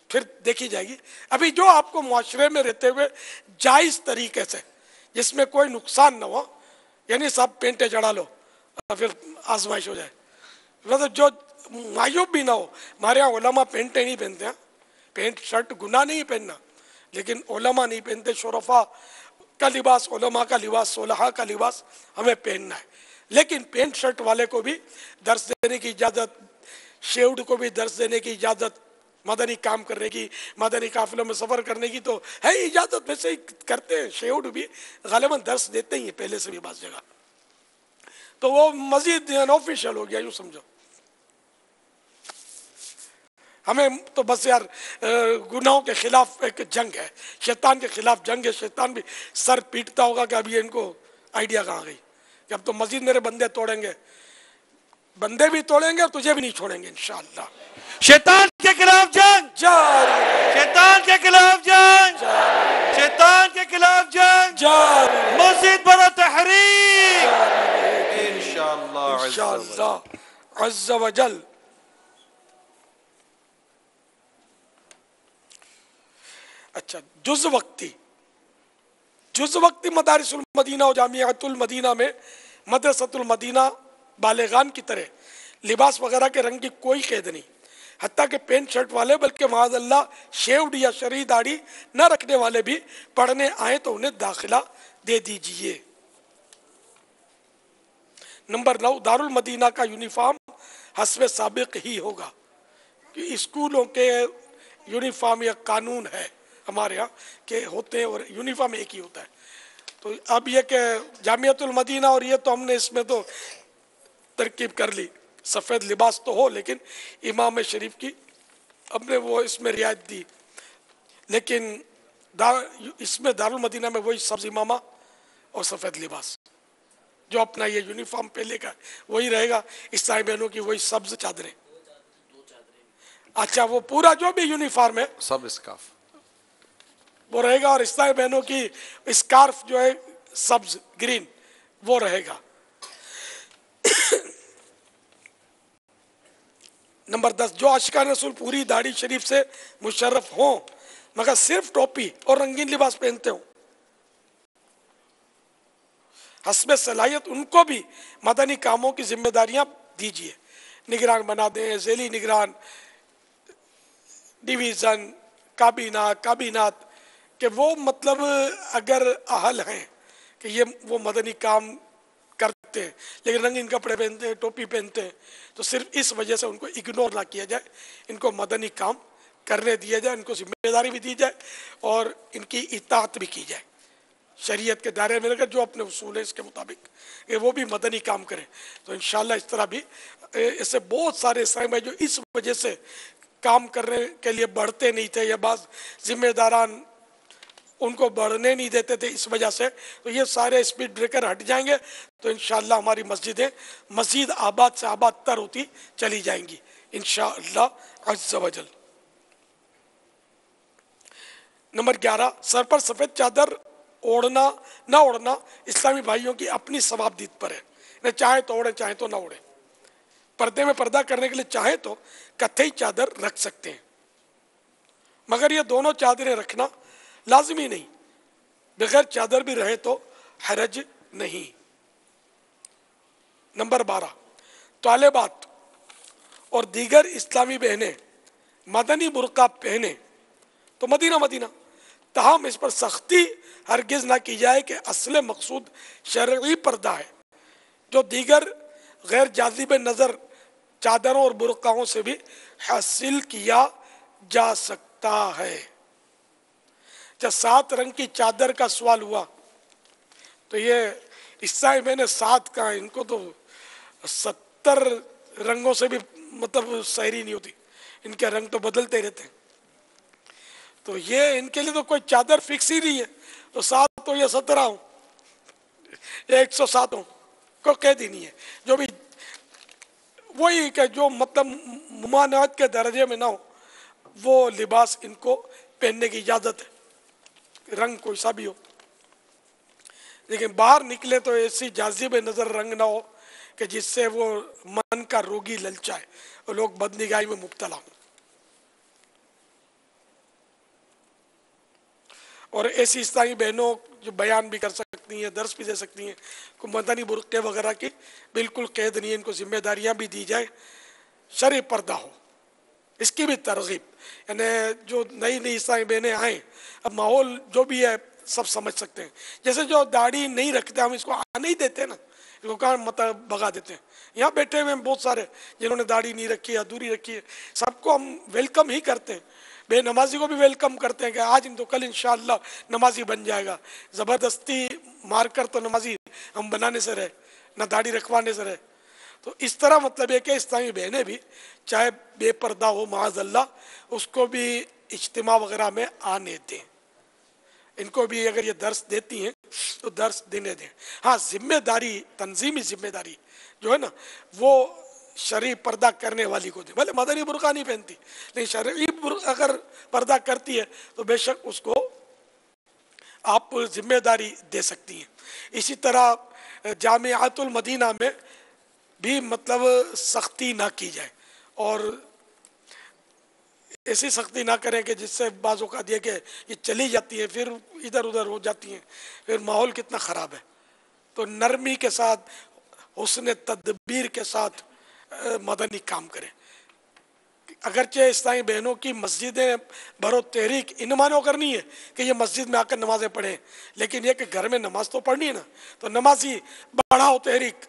پھر دیکھی جائے گی۔ ابھی جو آپ کو معاشرے میں رہتے ہوئے جائز طریقے سے جس میں کوئی نقصان نہ ہو، یعنی سب پینٹیں چڑھا لو اور پھر آزمائش ہو جائے، مطلب جو معیوب بھی نہ ہو۔ ہمارے یہاں علماء پینٹیں نہیں پہنتے ہیں، پینٹ شرٹ گناہ نہیں پہننا، لیکن علماء نہیں پہنتے۔ شرفاء کا لباس، علماء کا لباس، صلحاء کا لباس ہمیں پہننا ہے، لیکن پینٹ شرٹ والے کو بھی درس دینے کی اجازت، شیوڈ کو بھی درس دینے کی اجازت، مدنی کام کرنے کی، مدنی قافلوں میں سفر کرنے کی تو ہے اجازت، ویسے ہی کرتے ہیں۔ شیوڈ بھی غالباً درس دیتے ہی ہیں پہلے سے بھی بعض جگہ، تو وہ مزید انآفیشل ہو گیا، یوں سمجھو۔ ہمیں تو بس یار گناہوں کے خلاف ایک جنگ ہے، شیطان کے خلاف جنگ ہے۔ شیطان بھی سر پیٹتا ہوگا کہ اب یہ ان کو آئیڈیا کہاں گئی کہ اب تو مزید میرے بندے توڑیں گے، بندے بھی توڑیں گے اور تجھے بھی نہیں چھوڑیں گے انشاءاللہ۔ شیطان کے خلاف جنگ جاری، شیطان کے خلاف جنگ، شیطان کے خلاف جنگ جاری، مزید بڑا تحریک انشاءاللہ عز و جل۔ اچھا، جز وقتی مدارس المدینہ و جامعات المدینہ میں مدرسۃ المدینہ بالغان کی طرح لباس وغیرہ کے رنگ کی کوئی قید نہیں، حتیٰ کہ پینٹ شرٹ والے بلکہ معاذ اللہ شیوڈ یا شرعی داڑھی نہ رکھنے والے بھی پڑھنے آئیں تو انہیں داخلہ دے دیجئے۔ نمبر 9، دارالمدینہ کا یونیفارم حسب سابق ہی ہوگا، کہ اسکولوں کے یونیفارم یا قانون ہے ہمارے ہاں کہ ہوتے ہیں اور یونیفارم ایک ہی ہوتا ہے۔ تو اب یہ کہ جامعۃ المدینہ اور یہ تو ہم نے اس میں تو ترکیب کر لی، سفید لباس تو ہو لیکن امام شریف کی ہم نے وہ اس میں رعایت دی، لیکن اس میں دارالمدینہ میں وہی سبز امامہ اور سفید لباس، جو اپنا یہ یونیفارم پہلے کا وہی رہے گا۔ عیسائی بہنوں کی وہی سبز چادریں، اچھا وہ پورا جو بھی یونیفارم ہے سب اسکارف وہ رہے گا، اور عیسائی بہنوں کی اسکارف جو ہے سبز گرین وہ رہے گا۔ نمبر 10، جو عاشقان رسول پوری داڑھی شریف سے مشرف ہوں مگر صرف ٹوپی اور رنگین لباس پہنتے ہوں، حسب صلاحیت ان کو بھی مدنی کاموں کی ذمہ داریاں دیجیے، نگران بنا دیں، ذیلی نگران، ڈویژن، کابینات، کہ وہ مطلب اگر اہل ہیں کہ یہ وہ مدنی کام کرتے رکھتے ہیں لیکن رنگین کپڑے پہنتے ہیں، ٹوپی پہنتے ہیں، تو صرف اس وجہ سے ان کو اگنور نہ کیا جائے، ان کو مدنی کام کرنے دیا جائے، ان کو ذمہ داری بھی دی جائے اور ان کی اطاعت بھی کی جائے شریعت کے دائرے میں، جو اپنے اصول ہے اس کے مطابق کہ وہ بھی مدنی کام کریں۔ تو انشاءاللہ اس طرح بھی ایسے بہت سارے اسلامی بھائی جو اس وجہ سے کام کرنے کے لیے بڑھتے نہیں تھے، یا بعض ذمہ داران ان کو بڑھنے نہیں دیتے تھے اس وجہ سے، تو یہ سارے اسپیڈ بریکر ہٹ جائیں گے تو انشاءاللہ ہماری مسجدیں مزید آباد سے آباد تر ہوتی چلی جائیں گی انشاءاللہ عز و جل۔ نمبر 11، سر پر سفید چادر اوڑھنا نہ اوڑھنا اسلامی بھائیوں کی اپنی ثوابدید پر ہے، نہ چاہے تو اوڑھیں چاہے تو نہ اوڑھیں۔ پردے میں پردہ کرنے کے لیے چاہے تو کتھئی چادر رکھ سکتے ہیں، مگر یہ دونوں چادریں رکھنا لازمی نہیں، بغیر چادر بھی رہے تو حرج نہیں۔ نمبر 12، طالبات اور دیگر اسلامی بہنیں مدنی برقع پہنے تو مدینہ، تاہم اس پر سختی ہرگز نہ کی جائے کہ اصل مقصود شرعی پردہ ہے جو دیگر غیر جاذب نظر چادروں اور برقعوں سے بھی حاصل کیا جا سکتا ہے۔ جب 7 رنگ کی چادر کا سوال ہوا تو یہ عیسائی میں نے 7 کہا، ان کو تو 70 رنگوں سے بھی مطلب سحری نہیں ہوتی، ان کے رنگ تو بدلتے رہتے ہیں، تو یہ ان کے لیے تو کوئی چادر فکس ہی نہیں ہے، تو 7 تو یہ 17 ہوں، 107 ہوں، کوئی قید ہی نہیں ہے، جو بھی وہی کہ جو مطلب ممانعت کے درجے میں نہ ہو وہ لباس ان کو پہننے کی اجازت ہے، رنگ کوئی سا بھی ہو، لیکن باہر نکلے تو ایسی جاذب نظر رنگ نہ ہو کہ جس سے وہ من کا روگی للچائے اور لوگ بدنگاہی میں مبتلا ہوں۔ اور ایسی اسلامی بہنوں جو بیان بھی کر سکتی ہیں، درس بھی دے سکتی ہیں، کوئی مدنی برقعے وغیرہ کی بالکل قید نہیں ہے، ان کو ذمہ داریاں بھی دی جائے، شرعی پردہ ہو، اس کی بھی ترغیب، یعنی جو نئی اسلامی بہنیں آئیں، اب ماحول جو بھی ہے سب سمجھ سکتے ہیں، جیسے جو داڑھی نہیں رکھتے ہم اس کو آنے ہی دیتے نا، اس کو کہاں مطلب بھگا دیتے ہیں، یہاں بیٹھے ہوئے ہیں بہت سارے جنہوں نے داڑھی نہیں رکھی ہے، ادھوری رکھی ہے، سب کو ہم ویلکم ہی کرتے ہیں، بے نمازی کو بھی ویلکم کرتے ہیں کہ آج تو کل انشاءاللہ نمازی بن جائے گا، زبردستی مار کر تو نمازی ہم بنانے سے رہے، نہ داڑھی رکھوانے سے رہے، تو اس طرح مطلب ہے کہ اسلامی بہنیں بھی چاہے بے پردہ ہو معاذ اللہ، اس کو بھی اجتماع وغیرہ میں آنے دیں، ان کو بھی اگر یہ درس دیتی ہیں تو درس دینے دیں۔ ہاں ذمہ داری، تنظیمی ذمہ داری جو ہے نا وہ شرعی پردہ کرنے والی کو دے، بھلے مدنی برقع نہیں پہنتی لیکن شرعی اگر پردہ کرتی ہے تو بے شک اس کو آپ ذمہ داری دے سکتی ہیں۔ اسی طرح جامعات المدینہ میں بھی مطلب سختی نہ کی جائے، اور ایسی سختی نہ کریں کہ جس سے بعض اوقات یہ کہ یہ چلی جاتی ہے پھر ادھر ادھر ہو جاتی ہیں، پھر ماحول کتنا خراب ہے، تو نرمی کے ساتھ، حسن تدبیر کے ساتھ مدنی کام کریں۔ اگرچہ اسلامی بہنوں کی مسجدیں برو تحریک ان معنوں کرنی ہے کہ یہ مسجد میں آ کر نمازیں پڑھیں، لیکن یہ کہ گھر میں نماز تو پڑھنی ہے نا، تو نمازی بڑھاؤ تحریک،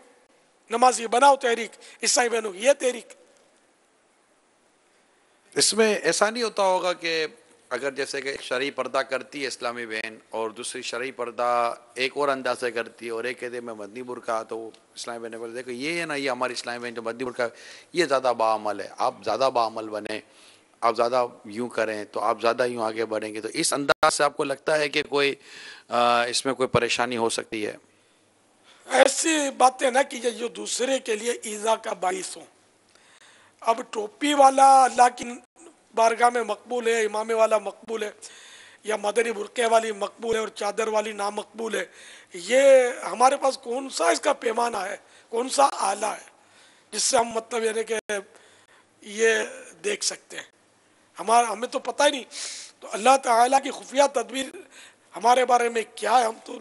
نمازی بناؤ تحریک، اسلامی بہنوں کی یہ تحریک۔ اس میں ایسا نہیں ہوتا ہوگا کہ اگر جیسے کہ شرعی پردہ کرتی ہے اسلامی بہن اور دوسری شرعی پردہ ایک اور انداز سے کرتی ہے اور ایک کہتے ہیں میں مدنی برقع، تو اسلامی بہن بولتے دیکھو یہ ہے نا، یہ ہماری اسلامی بہن جو مدنی برقع یہ زیادہ باعمل ہے، آپ زیادہ باعمل بنیں، آپ زیادہ یوں کریں تو آپ زیادہ یوں آگے بڑھیں گے، تو اس انداز سے آپ کو لگتا ہے کہ کوئی اس میں کوئی پریشانی ہو سکتی ہے؟ ایسی باتیں نہ کیجیے جو دوسرے کے لیے ایذا کا باعث ہوں۔ اب ٹوپی والا اللہ کی بارگاہ میں مقبول ہے، امامے والا مقبول ہے، یا مدنی برقعے والی مقبول ہے اور چادر والی نامقبول ہے، یہ ہمارے پاس کون سا اس کا پیمانہ ہے، کون سا آلہ ہے جس سے ہم مطلب یعنی کہ یہ دیکھ سکتے ہیں؟ ہمیں تو پتہ ہی نہیں، تو اللہ تعالیٰ کی خفیہ تدبیر ہمارے بارے میں کیا ہے ہم تو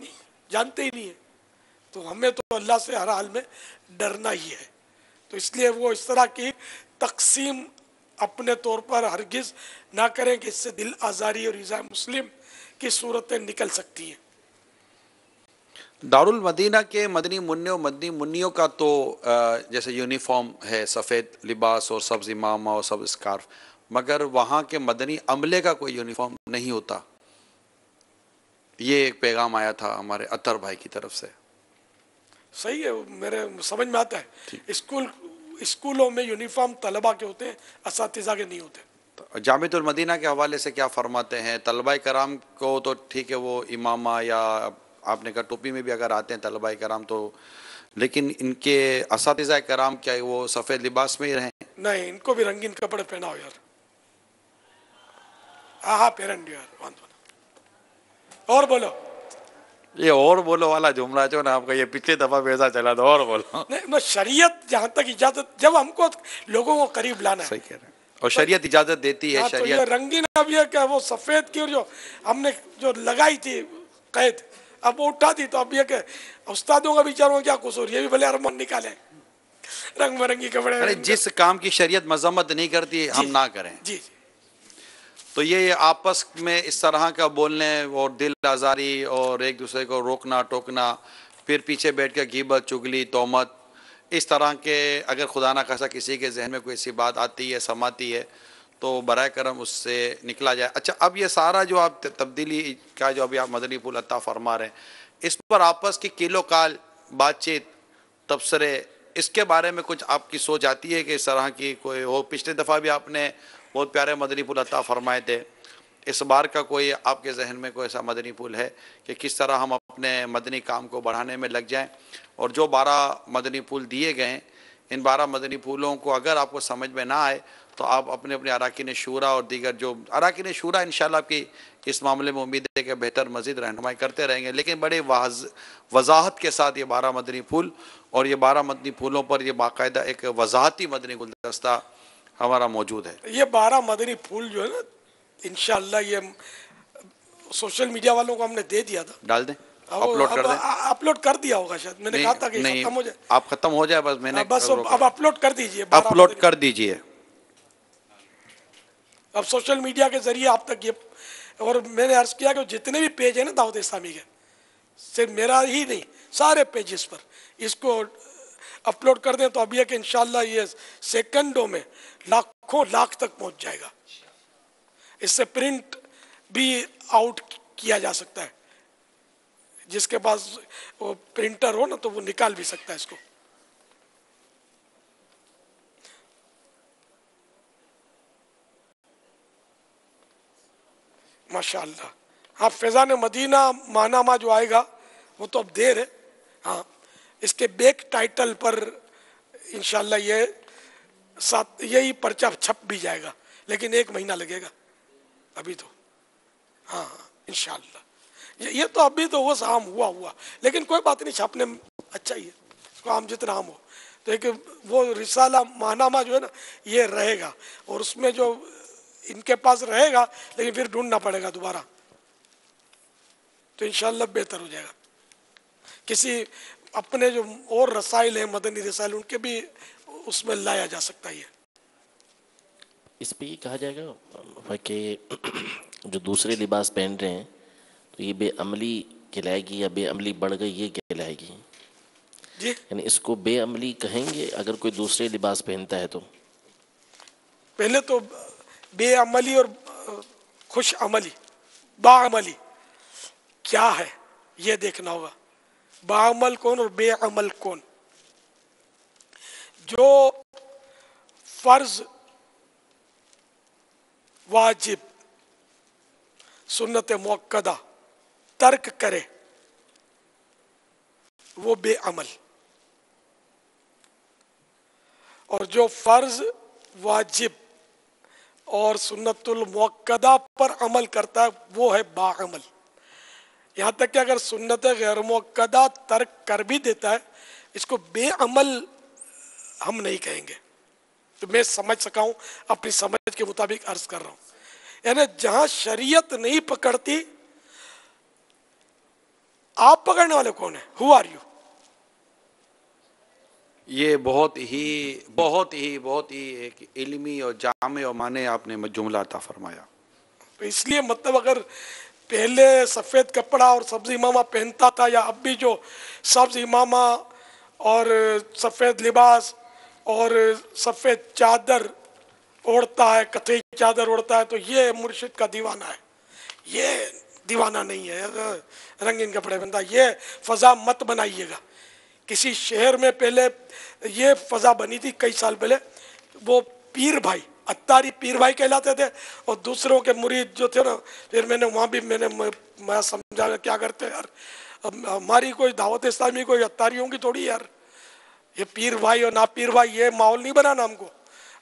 جانتے ہی نہیں ہیں، تو ہمیں تو اللہ سے ہر حال میں ڈرنا ہی ہے، تو اس لیے وہ اس طرح کی تقسیم اپنے طور پر ہرگز نہ کریں کہ اس سے دل آزاری اور ایذاء مسلم کی صورتیں نکل سکتی ہیں۔ दारुल मदीना के मदनी मुन्नियों का तो जैसे यूनिफॉर्म है, सफ़ेद लिबास और सब्ज़ इमामा और सब्ज़ स्कार्फ, मगर वहाँ के मदनी अमले का कोई यूनिफॉर्म नहीं होता। ये एक पैगाम आया था हमारे अतर भाई की तरफ से। सही है, मेरे समझ में आता है। स्कूलों में यूनिफॉर्म तलबा के होते हैं, असातिज़ा के नहीं होते। तो जामिअतुल मदीना के हवाले से क्या फरमाते हैं? तलबाए कराम को तो ठीक है, वो इमामा या आपने कहा टोपी में भी अगर आते हैं तलबाए कराम तो, लेकिन इनके असातिज़ा कराम क्या वो सफ़ेद लिबास में ही रहें? नहीं, इनको भी रंगीन कपड़े पहनाओ यार। हाँ पहन यार। और बोलो। ये और बोलो वाला जुमला जो ना आपका, ये पिछले दफा पैसा चला था, और बोलो। नहीं, शरीयत जहाँ तक इजाजत, जब हमको लोगों को करीब लाना है, सही कह रहे हैं, और शरीयत इजाजत देती है। तो ये रंगीन अब ये क्या वो सफेद की, और जो हमने जो लगाई थी कैद, अब वो उठा दी, तो अब ये क्या उस्तादों का बेचारों क्या कसूर, ये भी भले अरमान निकाले रंग बिरंगी कपड़े। अरे जिस काम की शरीयत मजम्मत नहीं करती हम ना करें। जी। तो ये आपस में इस तरह का बोलने और दिल आज़ारी और एक दूसरे को रोकना टोकना, फिर पीछे बैठ कर गीबत चुगली तोहमत, इस तरह के अगर खुदा ना खासा किसी के जहन में कोई ऐसी बात आती है समाती है तो बराए करम उससे निकला जाए। अच्छा, अब ये सारा जो आप तब्दीली का जो अभी आप मदनी पुल अता फरमा रहे हैं, इस पर आपस की किलो काल बातचीत तबसरे, इसके बारे में कुछ आपकी सोच आती है कि इस तरह की कोई हो? पिछले दफ़ा भी आपने बहुत प्यारे मदनी पुल अता फरमाए थे, इस बार का कोई आपके जहन में कोई ऐसा मदनी पुल है कि किस तरह हम अपने मदनी काम को बढ़ाने में लग जाएं? और जो 12 मदनी पुल दिए गए हैं, इन 12 मदनी पुलों को अगर आपको समझ में ना आए तो आप अपने अपने अराकीन शूरा और दीगर जो अराकीन शूरा इंशाल्लाह आपकी इस मामले में उम्मीद है कि बेहतर मज़ीद रहनुमाई करते रहेंगे, लेकिन बड़े वजाहत के साथ ये 12 मदनी पुल और ये 12 मदनी पुलों पर ये बाकायदा एक वजाहती मदनी गुलदस्ता हमारा मौजूद है। ये 12 मदनी फूल जो है ना, इंशाल्लाह ये सोशल मीडिया वालों को हमने दे दिया था। डाल दें, अपलोड कर दें। अपलोड कर दिया होगा शायद, मैंने कहा था कि खत्म हो जाए। आप खत्म हो जाए बस, मैंने बस अब अपलोड कर दीजिए। अपलोड कर दीजिए। अब सोशल मीडिया के जरिए आप तक ये, और मैंने अर्ज किया कि जितने भी पेज है ना दावत इस्लामी के, सिर्फ मेरा ही नहीं सारे पेजेस पर इसको अपलोड कर दें तो अभी है कि इंशाल्लाह ये सेकंडों में लाखों लाख तक पहुंच जाएगा। इससे प्रिंट भी आउट किया जा सकता है, जिसके पास वो प्रिंटर हो ना तो वो निकाल भी सकता है इसको। माशाअल्लाह। हाँ, फैज़ान मदीना मानामा जो आएगा वो तो अब देर है। हाँ, इसके बैक टाइटल पर इंशाल्लाह ये साथ यही पर्चा छप भी जाएगा, लेकिन 1 महीना लगेगा अभी तो। हाँ इंशाल्लाह ये तो अभी तो वो आम हुआ, लेकिन कोई बात नहीं, छापने में अच्छा ही है, इसको आम जितना आम हो। तो एक वो रिसाला मानामा जो है ना ये रहेगा, और उसमें जो इनके पास रहेगा लेकिन फिर ढूंढना पड़ेगा दोबारा, तो इंशाल्लाह बेहतर हो जाएगा। किसी अपने जो और रसाइल हैं मदनी रसाइल, उनके भी उसमें लाया जा सकता है। इस पे ये कहा जाएगा कि जो दूसरे लिबास पहन रहे हैं तो ये बेअमली कहलाएगी या बेअमली बढ़ गई ये कहलाएगी जी? यानी इसको बेअमली कहेंगे अगर कोई दूसरे लिबास पहनता है तो? पहले तो बेअमली और खुश अमली, बाअमली क्या है ये देखना होगा। बाअमल कौन और बेअमल कौन? जो फर्ज वाजिब सुन्नत मुअक्कदा तर्क करे वो बेअमल, और जो फर्ज वाजिब और सुन्नतुल मुअक्कदा पर अमल करता है वो है बाअमल। यहाँ तक कि अगर सुन्नत गैर मुअक्कदा तर्क कर भी देता है, इसको बेअमल हम नहीं कहेंगे। तो मैं समझ सका हूँ, अपनी समझ के मुताबिक अर्ज कर रहा हूँ। यानी जहां शरीयत नहीं पकड़ती, आप पकड़ने वाले कौन है? Who are you? ये बहुत ही एक इल्मी और जामे और माने आपने जुमला अता फरमाया। तो इसलिए मतलब अगर पहले सफ़ेद कपड़ा और सब्ज़ इमामा पहनता था, या अब भी जो सब्ज़ इमामा और सफ़ेद लिबास और सफ़ेद चादर ओढ़ता है, कथई चादर ओढ़ता है, तो ये मुर्शिद का दीवाना है। ये दीवाना नहीं है, रंगीन कपड़े पहनता। ये फ़ज़ा मत बनाइएगा। किसी शहर में पहले ये फ़ज़ा बनी थी कई साल पहले, वो पीर भाई, अत्तारी पीर भाई कहलाते थे, और दूसरों के मुरीद जो थे ना, फिर मैंने वहाँ भी मैं समझा क्या करते यार, अब हमारी कोई दावत इस्लामी कोई अत्तारियों की थोड़ी यार, ये पीर भाई और ना पीर भाई, ये माहौल नहीं बनाना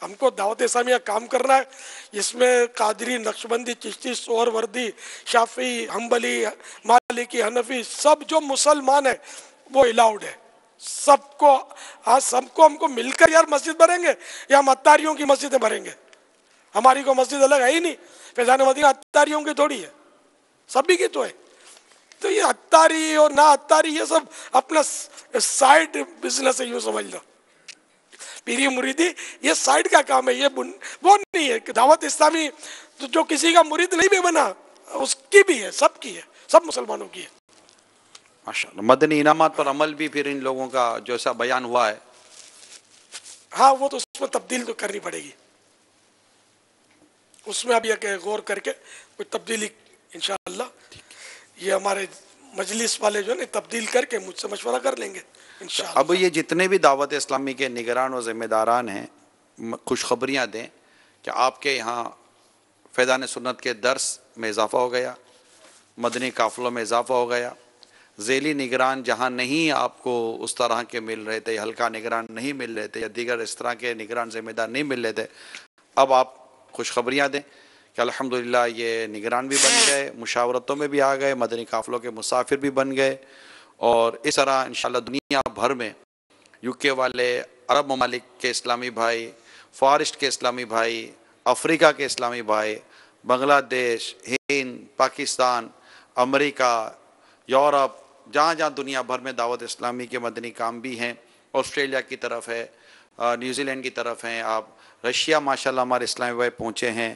हमको दावत इस्लामिया काम करना है। इसमें कादरी, नक्शबंदी, चिश्ती, सोहरवर्दी, शाफी, हम्बली, मालिकी, हनफी, सब जो मुसलमान है वो अलाउड है सबको। हाँ, सबको हमको मिलकर यार मस्जिद भरेंगे, या हम अत्तारियों की मस्जिदें भरेंगे? हमारी को मस्जिद अलग है ही नहीं। फैजान मदीना अत्तारियों की थोड़ी है, सभी की तो है। तो ये अत्तारी और ना अत्तारी ये सब अपना साइड बिजनेस है, यूँ समझ लो। पीरी मुरीदी ये साइड का काम है, ये वो नहीं है। दावत इस्लामी तो जो किसी का मुरीद नहीं भी बना उसकी भी है, सबकी है, सब मुसलमानों की है। माशाअल्लाह। मदनी इनामात पर अमल भी फिर इन लोगों का जो सा बयान हुआ है, हाँ वो तो उसमें तब्दील तो करनी पड़ेगी, उसमें अभी गौर करके कोई तब्दीली इंशाअल्लाह ये हमारे मजलिस वाले जो है तब्दील करके मुझसे मशवरा कर लेंगे इंशाअल्लाह। अब ये जितने भी दावत इस्लामी के निगरान और ज़िम्मेदारान हैं, खुशखबरियाँ दें कि आपके यहाँ फैज़ान सुन्नत के दर्स में इजाफ़ा हो गया, मदनी काफ़िलों में इजाफ़ा हो गया। ज़ेली निगरान जहाँ नहीं आपको उस तरह के मिल रहे थे, हल्का निगरान नहीं मिल रहे थे, या दीगर इस तरह के निगरान ज़िम्मेदार नहीं मिल रहे थे, अब आप खुशखबरियाँ दें कि अल्हम्दुलिल्लाह ये निगरान भी बन गए, मुशावरतों में भी आ गए, मदनी काफ़िलों के मुसाफिर भी बन गए। और इस तरह इंशाअल्लाह दुनिया भर में यूके वाले, अरब ममालिक के इस्लामी भाई, फ़ारिस्ट के इस्लामी भाई, अफ्रीका के इस्लामी भाई, बांग्लादेश, हिंद, पाकिस्तान, अमेरिका, यूरोप, जहाँ जहाँ दुनिया भर में दावत इस्लामी के मदनी काम भी हैं। ऑस्ट्रेलिया की तरफ है, न्यूजीलैंड की तरफ हैं, आप रशिया माशाल्लाह हमारे इस्लामी भाई पहुँचे हैं।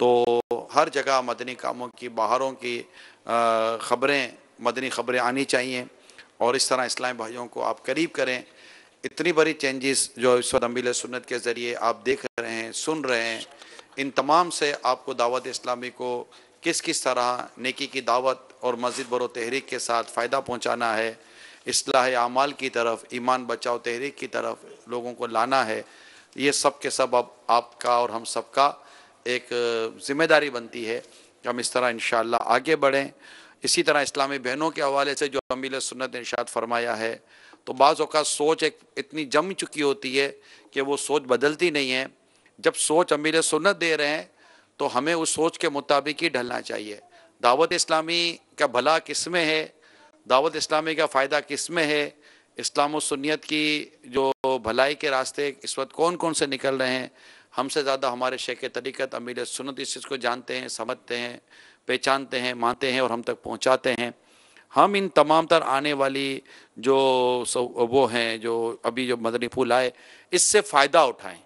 तो हर जगह मदनी कामों की, बाहरों की ख़बरें, मदनी ख़बरें आनी चाहिए, और इस तरह इस्लामी भाइयों को आप करीब करें। इतनी बड़ी चेंजेस जो इस वक्त अमील सुन्नत के ज़रिए आप देख रहे हैं, सुन रहे हैं, इन तमाम से आपको दावत इस्लामी को किस किस तरह नेकी की दावत और मस्जिद बरो तहरीक के साथ फ़ायदा पहुँचाना है, इस्लाह आमाल की तरफ, ईमान बचाओ तहरीक की तरफ लोगों को लाना है, ये सब के सब अब आपका और हम सबका एक ज़िम्मेदारी बनती है कि हम इस तरह इंशाअल्लाह आगे बढ़ें। इसी तरह इस्लामी बहनों के हवाले से जो अमील सुन्नत ने इरशाद फरमाया है, तो बाज़ औक़ात सोच एक इतनी जम चुकी होती है कि वो सोच बदलती नहीं है। जब सोच अमील सुन्नत दे रहे हैं तो हमें उस सोच के मुताबिक ही ढलना चाहिए। दावत इस्लामी का भला किस में है, दावत इस्लामी का फ़ायदा किस में है, इस्लाम और सुन्नियत की जो भलाई के रास्ते इस वक्त कौन कौन से निकल रहे हैं, हमसे ज़्यादा हमारे शेख तरीक़त अमीर सुन्नत इस चीज़ को जानते हैं, समझते हैं, पहचानते हैं, मानते हैं और हम तक पहुँचाते हैं। हम इन तमाम तर आने वाली जो वो हैं, जो अभी जो मदनी फूल आए, इससे फ़ायदा उठाएँ,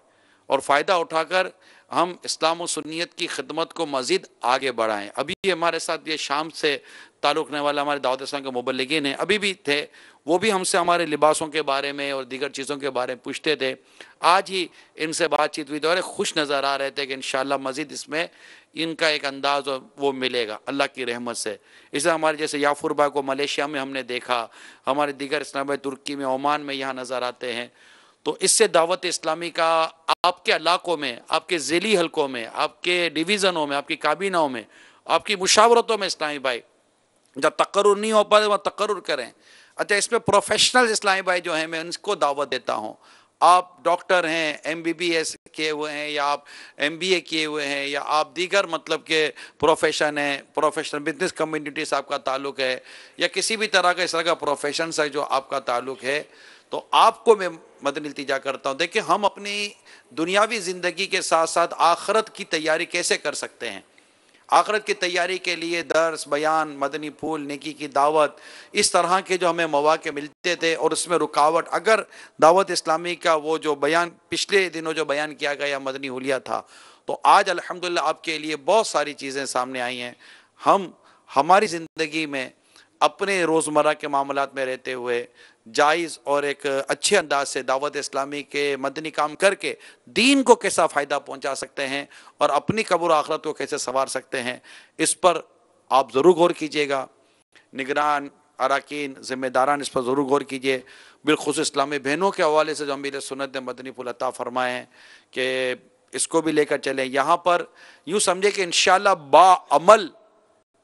और फ़ायदा उठाकर हम इस्लाम और सुन्नियत की खिदमत को मज़ीद आगे बढ़ाएं। अभी हमारे साथ ये शाम से ताल्लुक़ रखने वाले हमारे दावत इस्लाम के मुबल्लिगीन हैं, अभी भी थे, वो भी हमसे हमारे लिबासों के बारे में और दीगर चीज़ों के बारे में पूछते थे। आज ही इनसे बातचीत हुई तो खुश नज़र आ रहे थे कि इंशाअल्लाह मज़ीद इसमें इनका एक अंदाज़ वो मिलेगा अल्लाह की रहमत से। इसे हमारे जैसे याफुर भाई को मलेशिया में हमने देखा, हमारे दीगर इस्लाम भाई तुर्की में, ओमान में यहाँ नज़र आते हैं। तो इससे दावत इस्लामी का आपके इलाकों में, आपके ज़ेली हलकों में, आपके डिवीज़नों में, आपकी काबीनाओं में, आपकी मुशावरतों में इस्लामी भाई जब तकर्रुर नहीं हो पाए वह तकर्रुर करें। अच्छा, इसमें प्रोफेशनल इस्लामी भाई जो हैं मैं उनको दावत देता हूँ। आप डॉक्टर हैं, MBBS किए हुए हैं, या आप MBA किए हुए हैं, या आप दीगर मतलब के प्रोफेशन हैं, प्रोफेशनल बिजनेस कम्युनिटी से आपका ताल्लुक़ है, या किसी भी तरह का इस तरह का प्रोफेशन से जो आपका ताल्लुक़ है, तो आपको मैं मदनी इल्तिजा करता हूँ। देखिए, हम अपनी दुनियावी ज़िंदगी के साथ साथ आखरत की तैयारी कैसे कर सकते हैं। आखरत की तैयारी के लिए दर्स, बयान, मदनी फूल, नेकी की दावत, इस तरह के जो हमें मौक़े मिलते थे, और उसमें रुकावट, अगर दावत इस्लामी का वो जो बयान पिछले दिनों जो बयान किया गया मदनी हुलिया था, तो आज अल्हम्दुलिल्लाह आपके लिए बहुत सारी चीज़ें सामने आई हैं। हम ہماری زندگی میں اپنے روزمرہ کے معاملات میں رہتے ہوئے جائز اور ایک اچھے انداز سے دعوت اسلامی کے مدنی کام کر کے دین کو کیسا فائدہ پہنچا سکتے ہیں اور اپنی قبر و آخرت کو کیسے سنوار سکتے ہیں، اس پر آپ ضرور غور کیجئے گا۔ نگران، اراکین، ذمہ داران اس پر ضرور غور کیجئے۔ بالخصوص اسلامی بہنوں کے حوالے سے جو امیر سنت نے مدنی پھول عطا فرمائے ہیں کہ اس کو بھی لے کر چلیں۔ یہاں پر یوں سمجھے کہ انشاءاللہ باعمل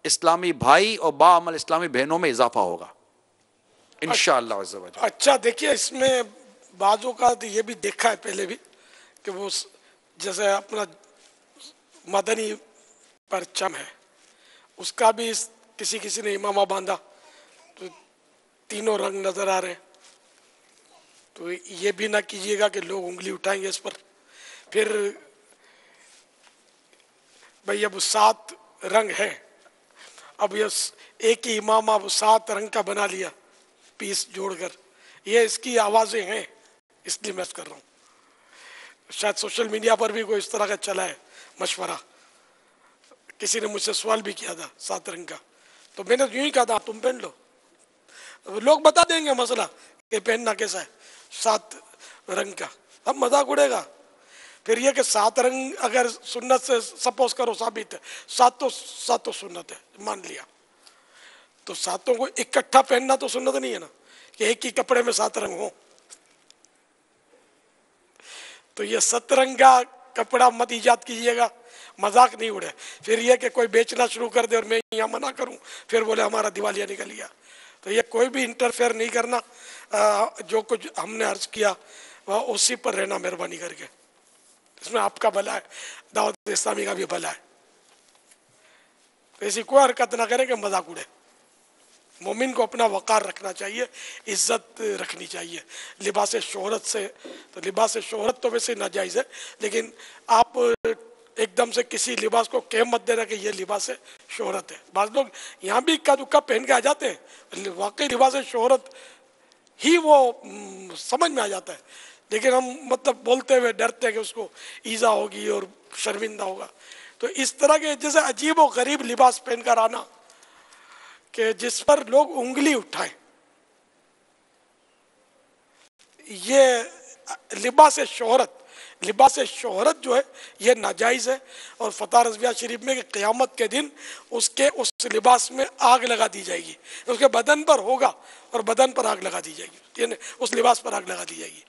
اسلامی بھائی اور باعمل اسلامی بہنوں میں اضافہ ہوگا انشاءاللہ عز و جل۔ اچھا دیکھیے، اس میں بعضوں کا یہ بھی دیکھا ہے پہلے بھی کہ وہ جیسے اپنا مدنی پرچم ہے اس کا بھی کسی نے امامہ باندھا تو تینوں رنگ نظر آ رہے ہیں، تو یہ بھی نہ کیجیے گا کہ لوگ انگلی اٹھائیں گے اس پر۔ پھر بھئی اب 7 رنگ ہے، اب یہ ایک ہی امامہ اب 7 رنگ کا بنا لیا پیس جوڑ کر، یہ اس کی آوازیں ہیں، اس لیے میں کر رہا ہوں۔ شاید سوشل میڈیا پر بھی کوئی اس طرح کا چلا ہے مشورہ، کسی نے مجھ سے سوال بھی کیا تھا 7 رنگ کا، تو میں نے یوں ہی کہا تھا تم پہن لو، لوگ بتا دیں گے مسئلہ کہ پہننا کیسا ہے 7 رنگ کا، اب مذاق اڑے گا۔ پھر یہ کہ 7 رنگ اگر سنت سے سپوز کرو ثابت ہے، 7 سنت ہے مان لیا، تو 7 کو اکٹھا پہننا تو سنت نہیں ہے نا کہ ایک ہی کپڑے میں 7 رنگ ہوں۔ تو یہ 7 رنگ کا کپڑا مت ایجاد کیجیے گا، مذاق نہیں اڑے۔ پھر یہ کہ کوئی بیچنا شروع کر دے اور میں یہاں منع کروں، پھر بولے ہمارا دیوالیہ نکل گیا۔ تو یہ کوئی بھی انٹرفیئر نہیں کرنا، جو کچھ ہم نے عرض کیا وہ اسی پر رہنا مہربانی کر کے، اس میں آپ کا بھلا ہے، دعوت اسلامی کا بھی بھلا ہے۔ ایسی کوئی حرکت نہ کرے کہ مذاق اڑے۔ مومن کو اپنا وقار رکھنا چاہیے، عزت رکھنی چاہیے۔ لباس شہرت سے، تو لباس شہرت تو ویسے ناجائز ہے، لیکن آپ ایک دم سے کسی لباس کو کہہ مت دینا کہ یہ لباس شہرت ہے۔ بعض لوگ یہاں بھی اکا دکا پہن کے آ جاتے ہیں، واقعی لباس شہرت ہی وہ سمجھ میں آ جاتا ہے، لیکن ہم مطلب بولتے ہوئے ڈرتے ہیں کہ اس کو ایذا ہوگی اور شرمندہ ہوگا۔ تو اس طرح کے جیسے عجیب و غریب لباس پہن کر آنا کہ جس پر لوگ انگلی اٹھائیں، یہ لباس شہرت جو ہے یہ ناجائز ہے۔ اور فتح رضویہ شریف میں کہ قیامت کے دن اس لباس میں آگ لگا دی جائے گی، اس کے بدن پر ہوگا اور بدن پر آگ لگا دی جائے گی، یعنی اس لباس پر آگ لگا دی جائے گی،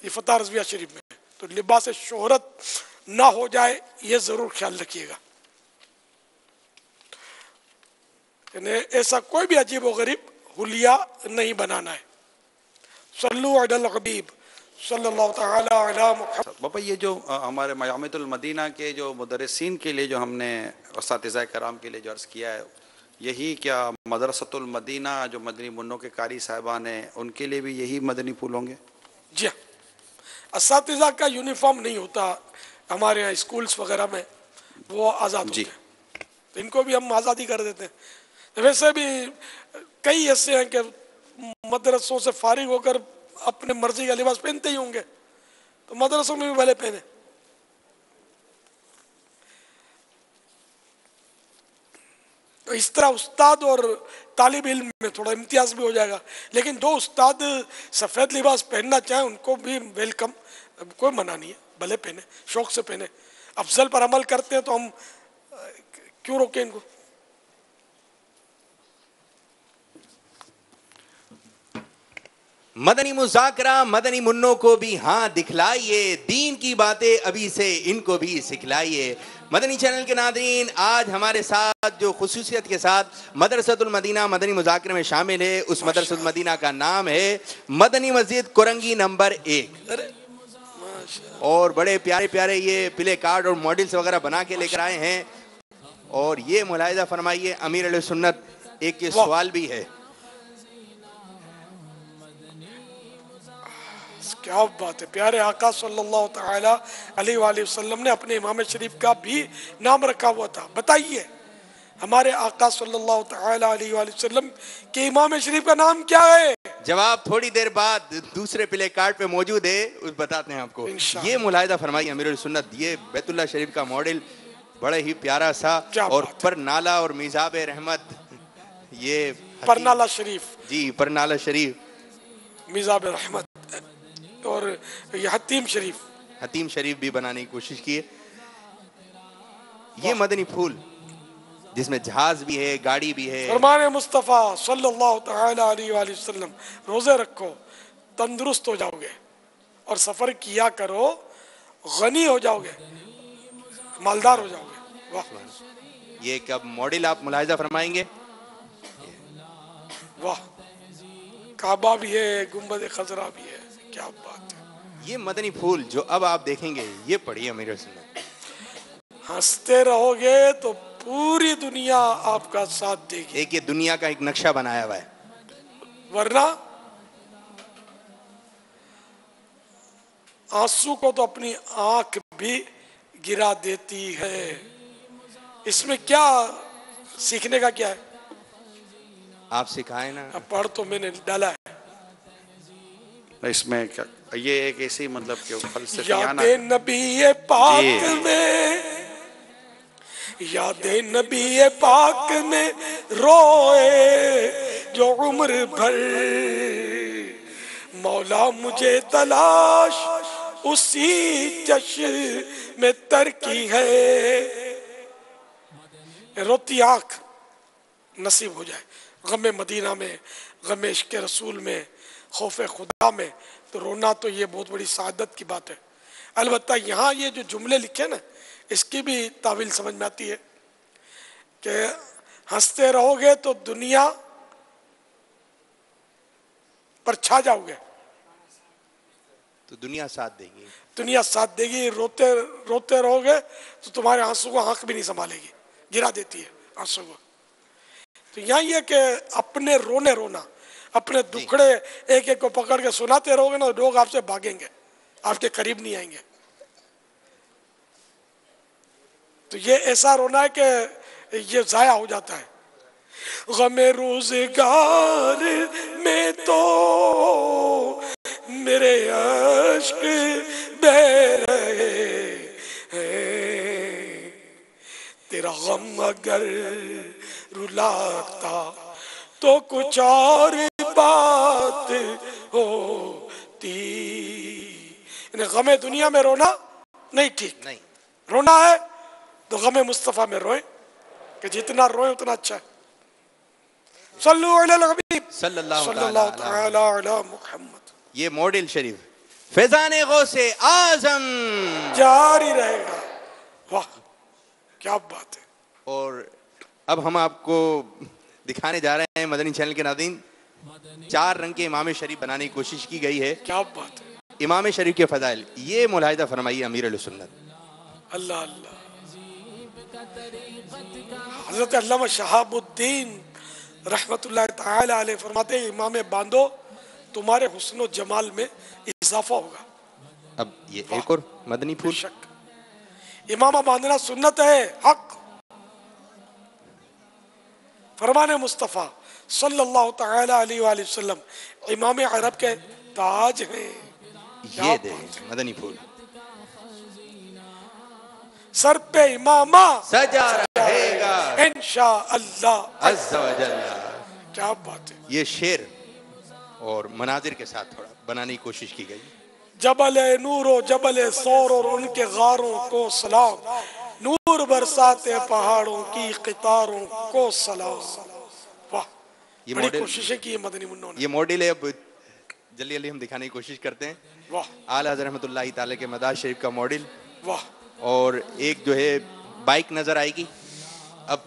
یہ فتح رضویہ شریف میں۔ تو لباس شہرت نہ ہو جائے یہ ضرور خیال رکھیے گا، یعنی ایسا کوئی بھی عجیب و غریب حلیہ نہیں بنانا ہے۔ صلو علی الحبیب صلی اللہ تعالی علی محمد۔ باپا یہ جو ہمارے مجامع المدینہ کے جو مدرسین کے لیے جو ہم نے اساتذہ کرام کے لیے جو عرض کیا ہے، یہی کیا مدرسۃ المدینہ جو مدنی منوں کے قاری صاحبان ہیں ان کے لیے بھی یہی مدنی پھول ہوں گے؟ جی ہاں، اساتذہ کا یونیفارم نہیں ہوتا ہمارے یہاں اسکولز وغیرہ میں، وہ آزاد ہوتے ہیں، ان کو بھی ہم آزادی کر دیتے ہیں۔ ویسے بھی کئی ایسے ہیں کہ مدرسوں سے فارغ ہو کر اپنے مرضی کا لباس پہنتے ہی ہوں گے، تو مدرسوں میں بھی بھلے پہنے۔ تو اس طرح استاد اور طالب علم میں تھوڑا امتیاز بھی ہو جائے گا، لیکن جو استاد سفید لباس پہننا چاہیں ان کو بھی ویلکم، کوئی منع نہیں ہے، بھلے پہنے، شوق سے پہنے۔ افضل پر عمل کرتے ہیں تو ہم کیوں روکیں ان کو؟ مدنی مذاکرہ مدنی منوں کو بھی ہاں دکھلائیے، دین کی باتیں ابھی سے ان کو بھی سکھلائیے۔ مدنی چینل کے ناظرین، آج ہمارے ساتھ جو خصوصیت کے ساتھ مدرسۃ المدینہ مدنی مذاکرے میں شامل ہے، اس مدرسۃ المدینہ کا نام ہے مدنی مسجد کرنگی نمبر 1، اور بڑے پیارے پیارے یہ پلے کارڈ اور ماڈلز وغیرہ بنا کے لے کر آئے ہیں۔ اور یہ ملاحظہ فرمائیے، امیر علیہ سنت ایک یہ سوال بھی ہے۔ کیا بات ہے، پیارے آقا صلی اللہ تعالی علیہ وآلہ وسلم نے اپنے امام شریف کا بھی نام رکھا ہوا تھا، بتائیے ہمارے آقا صلی اللہ تعالی علیہ وآلہ وسلم کے امام شریف کا نام کیا ہے؟ جواب تھوڑی دیر بعد دوسرے پلے کارڈ پہ موجود ہے، بتاتے ہیں آپ کو۔ یہ ملاحظہ فرمائیے امیر السنت، یہ بیت اللہ شریف کا ماڈل बड़ा ही प्यारा सा और परनाला और मिजाब रहमत, ये परनाला शरीफ जी, परनाला शरीफ, मिजाब रहमत और ये हतीम शरीफ भी बनाने की कोशिश की है। ये मदनी फूल जिसमें जहाज भी है, गाड़ी भी है। फरमाने मुस्तफ़ा सल्लल्लाहु तआला अलैहि वसल्लम, रोजे रखो तंदुरुस्त हो जाओगे और सफर किया करो गनी हो जाओगे, मालदार हो जाओगे। वाह, ये कब मॉडल आप मुलाहिजा फरमाएंगे? वाह, काबा भी है, गुंबद खजरा भी है, क्या बात है। ये मदनी फूल जो अब आप देखेंगे, ये पढ़िए अमीर सुन्नत। हंसते रहोगे तो पूरी दुनिया आपका साथ देगी। एक ये दुनिया का एक नक्शा बनाया हुआ है, वरना आंसू को तो अपनी आंख भी गिरा देती है। इसमें क्या सीखने का क्या है? आप सिखाए ना। अब पढ़ तो मैंने डाला है। इसमें क्या, ये एक ऐसी मतलब कि फलसफियाना यादें नबी पाक में, यादें नबी पाक में रोए जो उम्र भर, मौला मुझे तलाश उसी चश्म में तर की है। रोती आंख नसीब हो जाए गम मदीना में, गम इश्क रसूल में, खौफ खुदा में, तो रोना तो ये बहुत बड़ी सादत की बात है। अलबत्ता यहाँ ये जो जुमले लिखे ना, इसकी भी तावील समझ में आती है कि हंसते रहोगे तो दुनिया पर छा जाओगे, तो दुनिया साथ देगी, दुनिया साथ देगी। रोते रोते रहोगे तो तुम्हारे आंसू को आंख भी नहीं संभालेगी, गिरा देती है आंसू को। तो यहाँ ये कि अपने रोना, अपने दुखड़े एक एक को पकड़ के सुनाते रहोगे ना, लोग आपसे भागेंगे, आपके करीब नहीं आएंगे। तो ये ऐसा रोना है कि ये जाया हो जाता है। गमे रोजगार में तो मेरे अश्क बह रहे हैं, तेरा गम अगर रुलाता तो कुछ और बात होती। गमे दुनिया में रोना नहीं ठीक, नहीं रोना है तो गमे मुस्तफा में रोए, कि जितना रोए उतना अच्छा है। सल्लु अलल हबीब सल्लल्लाहु तआला अला मुहम्मद। ये मॉडल शरीफ फैजाने गौसे आजम जारी रहेगा। वाह, क्या बात है। और अब हम आपको दिखाने जा रहे हैं मदनी चैनल के नाज़रीन, 4 रंग के इमाम शरीफ बनाने की कोशिश की गई है। क्या बात है। इमाम शरीफ के फजाइल ये मुलाहिजा फरमाइए अमीर अहले सुन्नत। अल्लाह अल्लाह। हज़रत अल्लामा शहाबुद्दीन रहमतुल्लाह ताला अलैह फरमाते हैं, इमाम बांधो तुम्हारे हुस्न जमाल में इजाफा होगा। अब ये एक और मदनी फूल, इमामा बांधना सुन्नत है, हक। फरमाने मुस्तफ़ा सल्लल्लाहु तआला अलैहि वसल्लम इमाम अरब के ताज हैं। ये दे मदनी फूल, सर पे इमामा सजा रहेगा इंशाअल्लाह अज़्ज़ा व जल्ला। क्या बात है। ये शेर और मनाजिर के साथ थोड़ा बनाने की कोशिश की गई। जबल नूरो जबल सौर और उनके गारों को सलाम, नूर बरसाते पहाड़ों की कितारों को सलाम। वाह, ये बड़ी मॉडल कोशिशें की है मदनी मुन्नों ने। ये मॉडल है, अब जल्दी जल्दी हम दिखाने की कोशिश करते हैं। वाह, आला हज़रत रहमतुल्लाहि ताला के मदार शरीफ का मॉडल। वाह। और एक जो है बाइक नजर आएगी। अब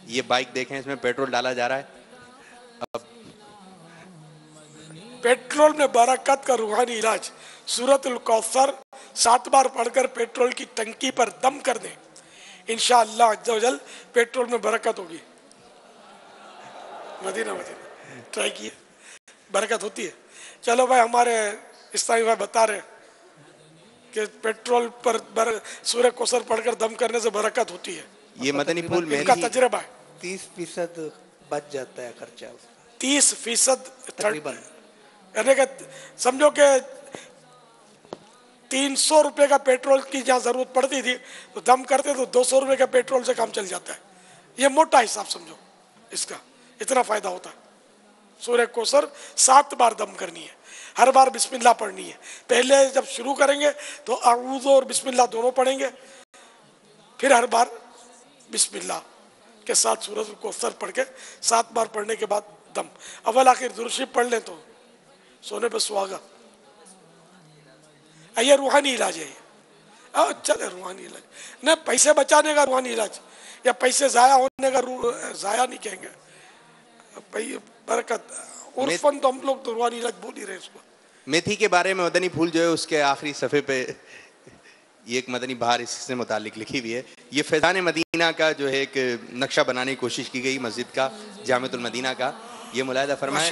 ये बाइक देखें, इसमें पेट्रोल डाला जा रहा है। अब पेट्रोल में बरकत का रूहानी इलाज, सूरतुल कौसर 7 बार पढ़कर पेट्रोल की टंकी पर दम कर दें, इंशाअल्लाह अज़्ज़ा वजल पेट्रोल में बरकत होगी। मदीना ट्राई किए, बरकत होती है। चलो भाई, हमारे इस्लामी भाई बता रहे कि पेट्रोल पर सूरह कौसर पढ़कर दम करने से बरकत होती है। ये मदनी फूल में इनका तजर्बा है। 30% बच जाता है खर्चा, 30% तकरीबन, यानी कि समझो कि 300 रुपए का पेट्रोल की जहाँ जरूरत पड़ती थी तो दम करते तो 200 रुपए का पेट्रोल से काम चल जाता है। ये मोटा हिसाब समझो इसका, इतना फायदा होता है। सूरह कौसर 7 बार दम करनी है, हर बार बिस्मिल्लाह पढ़नी है। पहले जब शुरू करेंगे तो अऊज़ु और बिस्मिल्लाह दोनों पढ़ेंगे, फिर हर बार बिस्मिल्लाह के साथ सूरह कौसर पढ़ के 7 बार पढ़ने के बाद दम। अव्वल आखिर दुरूद शरीफ पढ़ लें तो सोने पे सुहागा। ये रूहानी इलाज है। अच्छा है रूहानी इलाज, न पैसे बचाने का रूहानी इलाज, या पैसे जाया होने का जाया नहीं कहेंगे, बरकत उर्फन तो हम लोग तो रूहानी इलाज बोल ही रहे इसको। मेथी के बारे में मदनी फूल जो है उसके आखिरी सफ़े पे ये एक मदनी बहार इससे मुतालिक लिखी हुई है। ये फैज़ान मदीना का जो है एक नक्शा बनाने की कोशिश की गई मस्जिद का, जामिअतुल मदीना का, ये मुलाहिदा फरमाएं।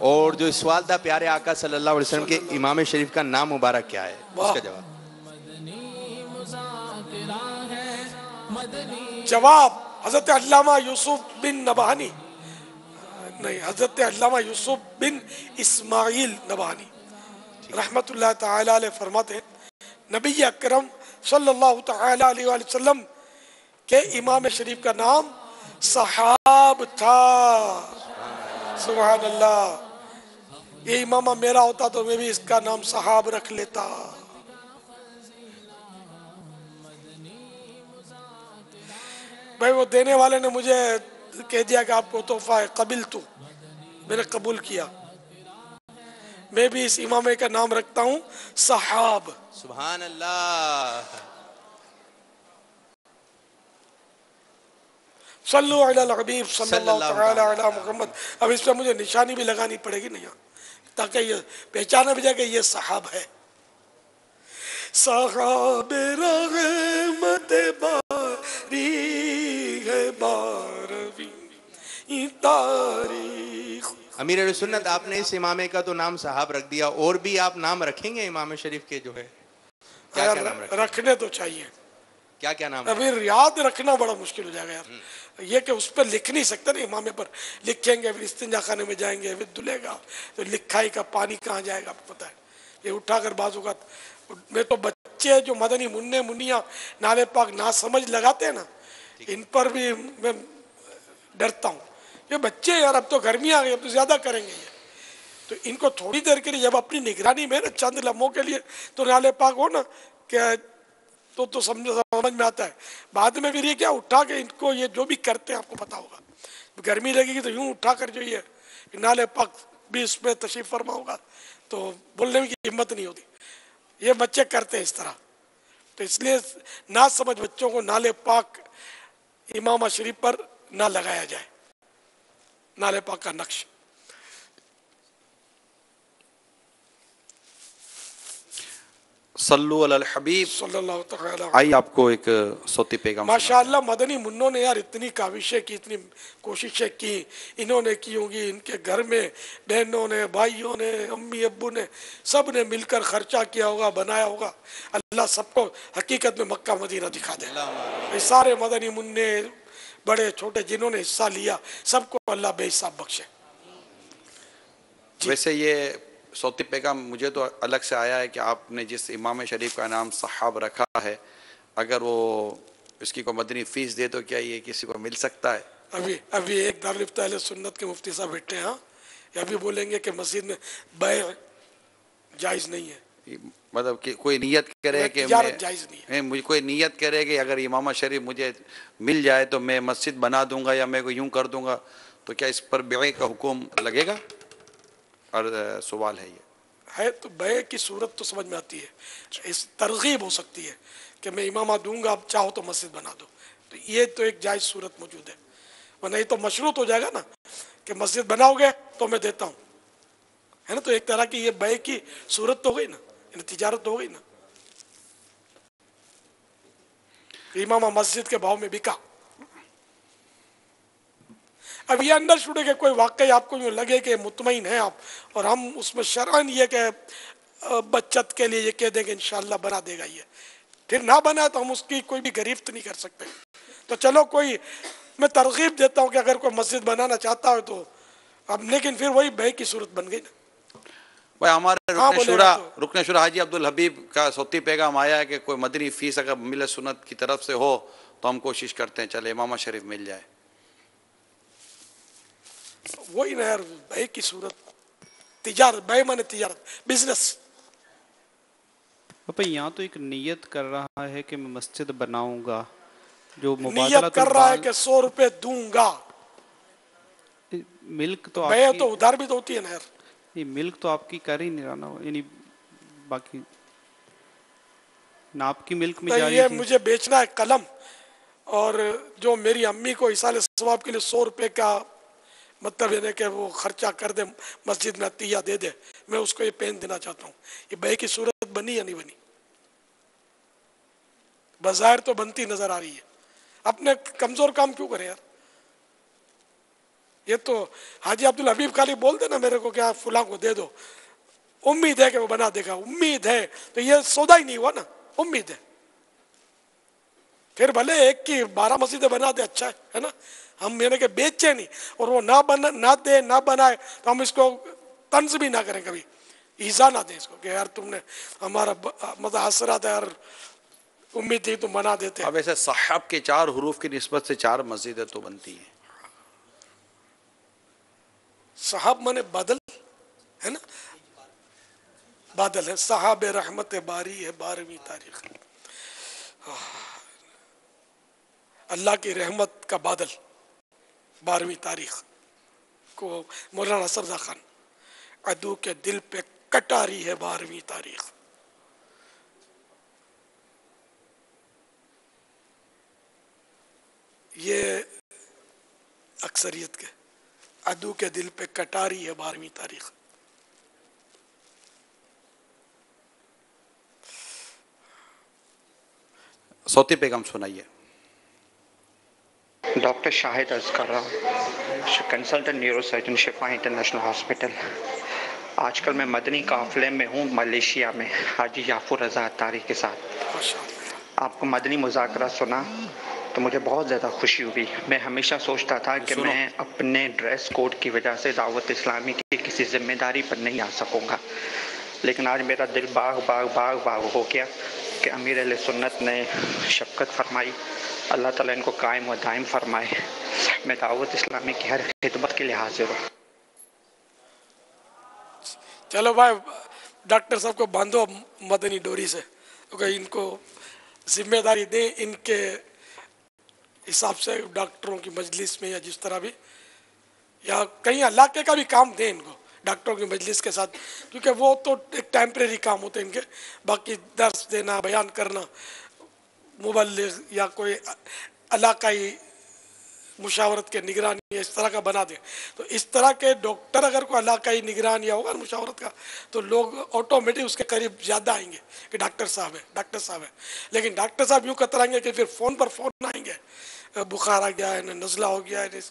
और जो सवाल था प्यारे आका सल्लल्लाहु अलैहि वसल्लम के इमाम शरीफ का नाम मुबारक क्या है, उसका जवाब हजरत अल्लामा यूसुफ बिन नबहानी, नहीं हजरत अल्लामा यूसुफ बिन इस्माइल नबहानी रहमतुल्लाह ताला अलैह फरमाते हैं नबी अकरम सल्लल्लाहु ताला अलैहि वसल्लम के इमाम शरीफ का नाम सहाब था। सुभान अल्लाह, ये इमामा मेरा होता तो मैं भी इसका नाम सहाब रख लेता। भाई वो देने वाले ने मुझे कह दिया कि आपको तोहफा है, कबिल तू, मैंने कबूल किया। मैं भी इस इमामे का नाम रखता हूँ सहाब। सुभान अल्लाह। सल्लु अलल हबीब सल्लल्लाहु तआला अला मुहम्मद। अब इस पे मुझे निशानी भी लगानी पड़ेगी नहीं, ताकि ये पहचाना भी जाए कि ये सहाब है। सहाब रहमत बारी है बारवी तारीख। अमीर सुन्नत, आपने इस इमामे का तो नाम सहाब रख दिया, और भी आप नाम रखेंगे इमाम शरीफ के जो है? क्या क्या नाम रखने तो चाहिए। क्या क्या नाम? अभी याद रखना बड़ा मुश्किल हो जाएगा यार। ये कि उस पर लिख नहीं सकते ना, इमामे पर लिखेंगे, फिर इस्तिंजा खाने में जाएंगे, फिर धुलेगा तो लिखाई का पानी कहाँ जाएगा आपको पता है। ये उठाकर बाजू का, मैं तो बच्चे जो मदनी मुन्ने मुन्निया नाले पाक ना समझ लगाते हैं ना, इन पर भी मैं डरता हूँ। ये बच्चे यार, अब तो गर्मी आ गई, अब तो ज्यादा करेंगे ये, तो इनको थोड़ी देर के लिए जब अपनी निगरानी में ना, चंद लम्हों के लिए तो नाले पाक हो ना क्या, तो समझ में आता है। बाद में फिर ये क्या उठा के इनको ये जो भी करते हैं आपको पता होगा, गर्मी लगेगी तो यूं उठा कर जो ये नाले पाक भी इसमें तशरीफ फरमा होगा तो बोलने की हिम्मत नहीं होती। ये बच्चे करते हैं इस तरह, तो इसलिए ना समझ बच्चों को नाले पाक इमाम शरीफ पर ना लगाया जाए, नाले पाक का नक्श। सल्लु अलल हबीब सल्लल्लाहु तआला। आई आपको एक सोती पैगाम। माशाअल्लाह मदनी मुन्नों ने यार इतनी काविशें की, इतनी कोशिशें की, इन्होंने की होंगी, इनके घर में बहनों ने, भाइयों ने, अम्मी अब्बू ने, सब ने मिलकर खर्चा किया होगा, बनाया होगा। अल्लाह सबको हकीकत में मक्का मदीना दिखा दे। ये सारे मदनी मुन्ने बड़े छोटे जिन्होंने हिस्सा लिया, सबको अल्लाह बेहिसाब बख्शे। वैसे ये सौती पैगाम मुझे तो अलग से आया है कि आपने जिस इमाम शरीफ का नाम सहाब रखा है, अगर वो इसकी को मदनी फीस दे तो क्या ये किसी को मिल सकता है? अभी एक दारुल इफ्ता अहले सुन्नत के मुफ्ती साहब बैठे हैं, ये अभी बोलेंगे कि मस्जिद में बै जायज़ नहीं है। मतलब कि कोई नियत करे कि मैं मुझे कोई नियत करे कि अगर इमाम शरीफ मुझे मिल जाए तो मैं मस्जिद बना दूंगा या मैं को यूं कर दूंगा, तो क्या इस पर बै का हुक्म लगेगा? और सवाल है ये है तो बै की सूरत तो समझ में आती है, इस तरगीब हो सकती है कि मैं इमामा दूंगा, आप चाहो तो मस्जिद बना दो, तो ये तो एक जायज़ सूरत मौजूद है। वरना ये तो मशरूत हो जाएगा ना कि मस्जिद बनाओगे तो मैं देता हूँ, है ना। तो एक तरह की ये बै की सूरत तो हो गई ना, तिजारत तो हो गई ना। इमामा मस्जिद के भाव में बिका। अब ये अंडर शुड है कि कोई वाकई आपको यूँ लगे कि मुतमईन है आप, और हम उसमें शरअन ये कि बचत के लिए ये कह देंगे इंशाल्लाह बना देगा, ये फिर ना बना तो हम उसकी कोई भी गिरफ्त नहीं कर सकते। तो चलो कोई मैं तरगीब देता हूँ कि अगर कोई मस्जिद बनाना चाहता हो तो अब, लेकिन फिर वही बै की सूरत बन गई ना। भाई हमारे रुकन शुरा हाजी अब्दुल हबीब का सोती पैगाम आया है कि कोई मदनी फीस अगर मिले सुन्नत की तरफ से हो तो हम कोशिश करते हैं चले इमामा शरीफ मिल जाए। वही ना यार, भाई की सूरत तिजारत, भाई माने तिजारत, बिजनेस। पापा यहाँ तो एक नियत कर रहा है कि मैं मस्जिद बनाऊंगा, जो नियत कर रहा है कि 100 रुपए दूंगा। मिल्क तो आपकी तो उधार भी तो होती है ना यार। ये मिल्क तो आपकी कर ही नहीं रहा ना, यानी बाकी ना आपकी मिल्क में जा रही ये थी। मुझे बेचना है कलम, और जो मेरी अम्मी को इसाले सवाब के लिए 100 रुपए का मतलब ये कि वो खर्चा कर दे मस्जिद में अतिया दे दे, मैं उसको ये पेन देना चाहता हूँ। ये बे की सूरत बनी या नहीं बनी? बाजार तो बनती नजर आ रही है। अपने कमजोर काम क्यों करें यार? ये तो हाजी अब्दुल हबीब खाली बोल देना मेरे को क्या फुला को दे दो, उम्मीद है कि वो बना देगा, उम्मीद है, तो ये सौदा ही नहीं हुआ ना, उम्मीद है। फिर भले एक की 12 मस्जिदें बना दे, अच्छा है ना, हम मैंने के बेचे नहीं, और वो ना दे ना बनाए तो हम इसको तंज भी ना करें, कभी ईजा ना दें इसको कि यार तुमने हमारा मतलब हसरत है यार, उम्मीद थी तुम बना देते। अब ऐसे साहब के 4 हरूफ की निस्बत से 4 मस्जिदें तो बनती हैं। साहब माने बादल है ना, बादल है, साहब रहमत बारी है 12वीं तारीख, अल्लाह की रहमत का बादल 12वीं तारीख को मौलाना सरदा खान, अदू के दिल पे कटारी है 12वीं तारीख। ये अक्सरियत के अदू के दिल पे कटारी है 12वीं तारीख। सौती पैगाम सुनाइए। डॉक्टर शाहिद अर्ज कर रहा हूँ, कंसल्टेंट न्यूरो सर्जन शिफा इंटरनेशनल हॉस्पिटल। आजकल मैं मदनी काफिले में हूँ मलेशिया में हाजी याफुर रज़ा अत्तारी के साथ। आपको मदनी मुज़ाकरा सुना तो मुझे बहुत ज़्यादा खुशी हुई। मैं हमेशा सोचता था कि मैं अपने ड्रेस कोड की वजह से दावत इस्लामी की किसी जिम्मेदारी पर नहीं आ सकूँगा, लेकिन आज मेरा दिल बाग बाग बाग बाग हो गया कि अमीर अहले सुन्नत ने शफ़क़त फरमाई। अल्लाह ताला इनको कायम व दायम फरमाए। मैं दावत इस्लामी की हर खिदमत के लिए हाजिर हूँ। चलो भाई, डॉक्टर साहब को बांधो मदनी डोरी से, तो इनको जिम्मेदारी दें, इनके हिसाब से डॉक्टरों की मजलिस में या जिस तरह भी, या कहीं इलाके का भी काम दें इनको डॉक्टरों की मजलिस के साथ, क्योंकि वो तो एक टेम्परेरी काम होते हैं इनके। बाकी दर्स देना, बयान करना, मुबल्लिग या कोई इलाकाई मुशावरत के निगरानी इस तरह का बना दे, तो इस तरह के डॉक्टर अगर कोई इलाकाई निगरान या होगा मुशावरत का, तो लोग ऑटोमेटिक उसके करीब ज़्यादा आएंगे कि डॉक्टर साहब है, डॉक्टर साहब है। लेकिन डॉक्टर साहब यूँ कतराएंगे कि फिर फ़ोन पर फ़ोन आएंगे, बुखार आ गया है, नज़ला हो गया है,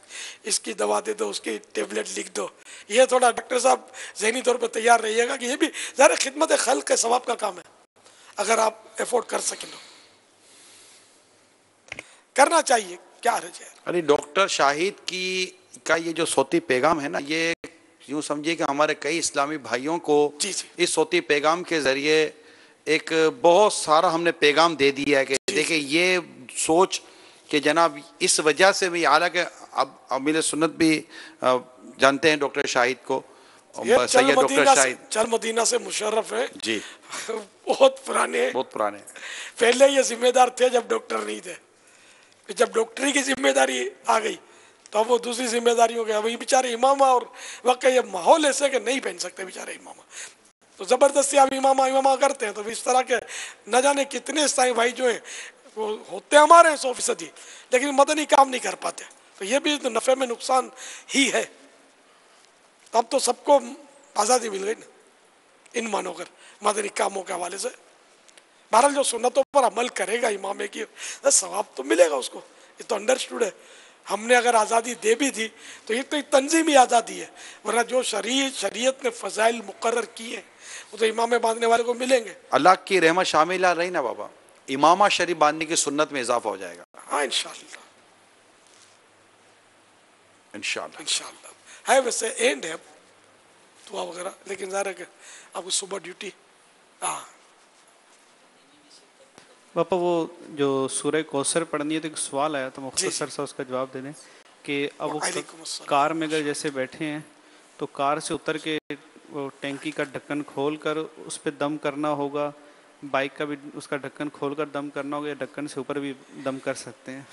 इसकी दवा दे दो, उसकी टेबलेट लिख दो। ये थोड़ा डॉक्टर साहब ज़हनी तौर पर तैयार रहिएगा कि ये भी ज़रा खिदमत खल्क़ के सवाब का काम है, अगर आप एफोर्ड कर सकें तो करना चाहिए, क्या हर्ज है। अरे डॉक्टर शाहिद का ये जो सोती पैगाम है ना, ये यूँ समझिए कि हमारे कई इस्लामी भाइयों को इस सोती पैगाम के ज़रिए एक बहुत सारा हमने पैगाम दे दिया है कि देखिए ये सोच कि जनाब इस वजह से भी, हालांकि अब अमीर सुन्नत भी जानते हैं डॉक्टर शाहिद को, सैयद डॉक्टर शाहिद चल मदीना से मुशर्रफ है जी, बहुत पुराने पहले ये जिम्मेदार थे जब डॉक्टर नहीं थे। जब डॉक्टरी की जिम्मेदारी आ गई तो अब वो दूसरी जिम्मेदारी हो गया। वही बेचारे इमामा, और वाकई ये माहौल ऐसे कि नहीं पहन सकते बेचारे इमामा, तो ज़बरदस्ती आप इमामा करते हैं। तो इस तरह के न जाने कितने इस्लामी भाई जो हैं वो होते हमारे हैं 100%, लेकिन मदनी काम नहीं कर पाते। तो ये भी तो नफ़े में नुकसान ही है। तब तो सबको आज़ादी मिल गई ना इन मानों कर मदनी कामों के हवाले से। बहरहाल जो सुन्नतों पर अमल करेगा इमामे की, सवाब तो मिलेगा उसको, ये तो अंडरस्टूड है। हमने अगर आज़ादी दे भी दी तो ये तो तंजीमी आज़ादी है, वरना जो शरीयत ने फ़ज़ाइल मुकर्रर किए हैं वो तो इमामे बांधने वाले को मिलेंगे। अल्लाह की रहमत शामिल रही ना बाबा, इमामा शरीफ बांधने की सुन्नत में इजाफा हो जाएगा। हाँ इंशाअल्लाह इंशाअल्लाह इंशाअल्लाह है। वैसे एंड है दुआ वगैरह, लेकिन ज़ाहिर है कि आपको सुबह ड्यूटी। हाँ पापा, वो जो सूरह कौसर पढ़नी है तो एक सवाल आया तो मुख्तसर सा उसका जवाब दे दें कि अब वो कार में अगर जैसे बैठे हैं तो कार से उतर के वो टैंकी का ढक्कन खोल कर उस पर दम करना होगा, बाइक का भी उसका ढक्कन खोल कर दम करना होगा, या ढक्कन से ऊपर भी दम कर सकते हैं?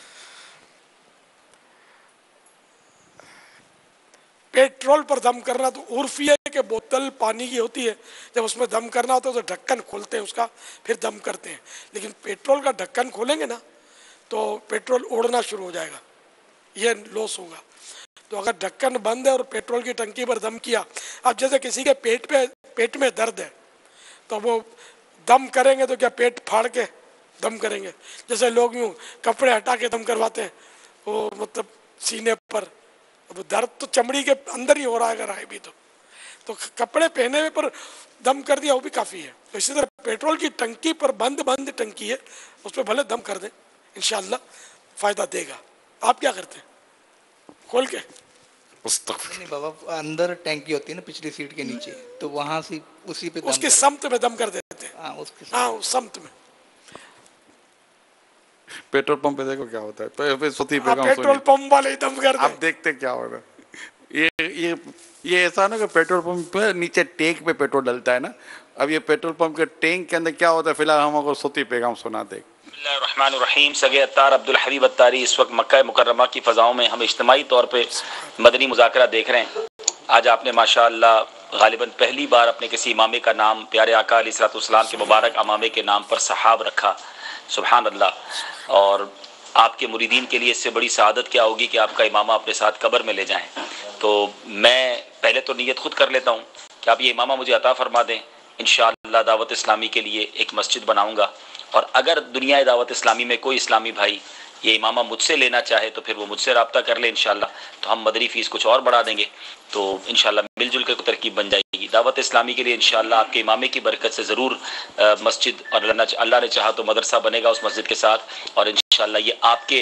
पेट्रोल पर दम करना तो उर्फी है कि बोतल पानी की होती है, जब उसमें दम करना होता है तो ढक्कन खोलते हैं उसका, फिर दम करते हैं। लेकिन पेट्रोल का ढक्कन खोलेंगे ना तो पेट्रोल उड़ना शुरू हो जाएगा, ये लॉस होगा। तो अगर ढक्कन बंद है और पेट्रोल की टंकी पर दम किया, अब जैसे किसी के पेट में दर्द है तो वो दम करेंगे तो क्या पेट फाड़ के दम करेंगे? जैसे लोग यूँ कपड़े हटा के दम करवाते हैं, वो मतलब सीने पर, अब दर्द तो चमड़ी के अंदर ही हो रहा है अगर है भी तो कपड़े पहने हुए पर दम कर दिया वो भी काफ़ी है। तो इसी तरह पेट्रोल की टंकी पर बंद टंकी है, उस पर भले दम कर दें, इंशाल्लाह फ़ायदा देगा। आप क्या करते हैं? खोल के? नहीं बाबा, अंदर टैंकी होती है ना पिछली सीट के नीचे, तो वहाँ से उसी पे उसके समत में दम कर देते हैं। हाँ उस समत में। पेट्रोल पंप पे देखो क्या होता है, पेट्रोल पंप वाले ही दम कर दे। आप देखते क्या हो रहा है? ये ऐसा ना कि पेट्रोल पंप पे नीचे टैंक पे पेट्रोल डलता है ना, अब ये पेट्रोल पंप के टैंक के अंदर क्या होता है, फिलहाल हम आपको सूती पैगाम सुना दे। बिस्मिल्लाहिर्रहमानिर्रहीम। सगे अत्तार अब्दुल हबीब अत्तारी इस वक्त मक्का मुकर्रमा की फ़ज़ाओं में हम इज्तिमाई तौर पे मदनी मुज़ाकरा देख रहे हैं। आज आपने माशाअल्लाह गालिबन पहली बार अपने किसी इमामे का नाम प्यारे आका अलैहिस्सलाम के मुबारक अमामे के नाम पर सहाब रखा, सुभान अल्लाह। और आपके मुरीदीन के लिए इससे बड़ी सआदत क्या होगी कि आपका इमामा अपने साथ कब्र में ले जाएं। तो मैं पहले तो नीयत खुद कर लेता हूँ कि आप ये इमामा मुझे अता फरमा दें, इंशाअल्लाह दावत इस्लामी के लिए एक मस्जिद बनाऊँगा। और अगर दुनिया दावत इस्लामी में कोई इस्लामी भाई ये इमामा मुझसे लेना चाहे तो फिर वो मुझसे रब्ता कर ले इंशाल्लाह, तो हम मदरी फ़ीस कुछ और बढ़ा देंगे, तो इंशाल्लाह मिलजुल कर तरकीब बन जाएगी। दावत इस्लामी के लिए इंशाल्लाह आपके इमामे की बरकत से ज़रूर मस्जिद, और अल्लाह ने चाहा तो मदरसा बनेगा उस मस्जिद के साथ, और इंशाल्लाह ये आपके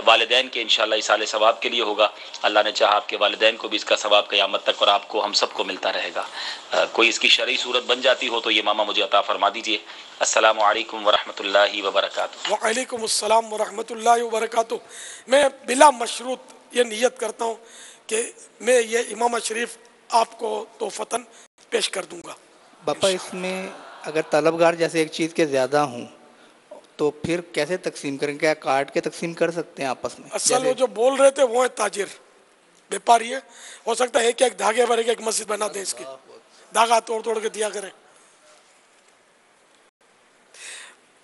वालिदैन के इंशाल्लाह इसाले सवाब के लिए होगा। अल्लाह ने चाहा आपके वालिदैन को भी इसका सवाब क़यामत तक और आपको हम सबको मिलता रहेगा। कोई इसकी शरई सूरत बन जाती हो तो ये मामा मुझे अता फरमा दीजिए। अस्सलामु अलैकुम व रहमतुल्लाहि व बरकातुहू। व अलैकुम अस्सलाम व रहमतुल्लाहि व बरकातुहू। मैं बिला मशरूत ये नियत करता हूँ कि मैं ये इमाम शरीफ आपको तोहफ़तन पेश कर दूँगा। बापा, इसमें अगर तलबगार जैसे एक चीज़ के ज़्यादा हों तो फिर कैसे तकसीम करें? क्या काट के तकसीम कर सकते हैं आपस में? असल वो जो बोल रहे थे वो है ताजिर, व्यापारी है। हो सकता है एक धागे भरे के एक मस्जिद बना दें, इसकी धागा तोड़ तोड़ के दिया करें।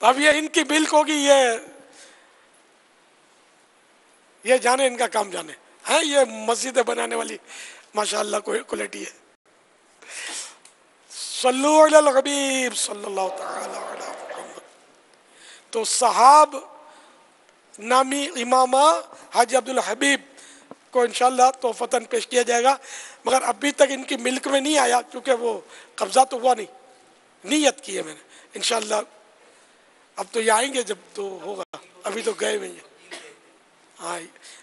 अब ये इनकी बिल्क होगी, ये जाने, इनका काम जाने। है ये मस्जिदें बनाने वाली माशाअल्लाह क्वालिटी है। सल्लु अलल हबीब सल्लल्लाहु तआला अलैहि वसल्लम। तो साहब नामी इमामा हाजी अब्दुल हबीब को इंशाल्लाह तोहफ़तन पेश किया जाएगा, मगर अभी तक इनकी मिल्क में नहीं आया क्योंकि वो कब्ज़ा तो हुआ नहीं। नीयत की है मैंने, इंशाल्लाह अब तो ये आएंगे जब तो होगा, अभी तो गए हुए हैं।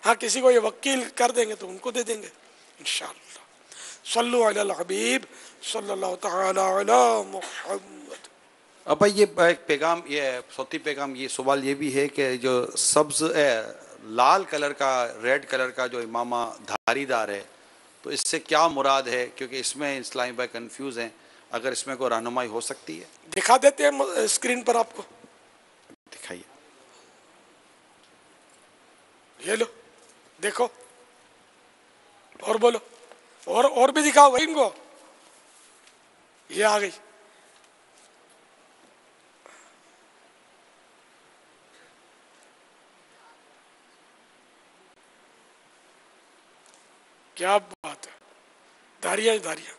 हाँ किसी को ये वकील कर देंगे तो उनको दे देंगे इंशाल्लाह। सल्लु अलल हबीब सल्लल्लाहु तआला अला मुहम्मद। अब ये पैगाम, ये सौती पैगाम, ये सवाल ये भी है कि जो सब्ज़ लाल कलर का, रेड कलर का जो इमामा धारीदार है, तो इससे क्या मुराद है? क्योंकि इसमें इस्लामी भाई कंफ्यूज हैं, अगर इसमें कोई रहनुमाई हो सकती है। दिखा देते हैं स्क्रीन पर आपको, दिखाइए। ये लो देखो, और बोलो, और भी दिखाओ भाई इनको। ये आ गई। क्या बात है, धारियां धारियां।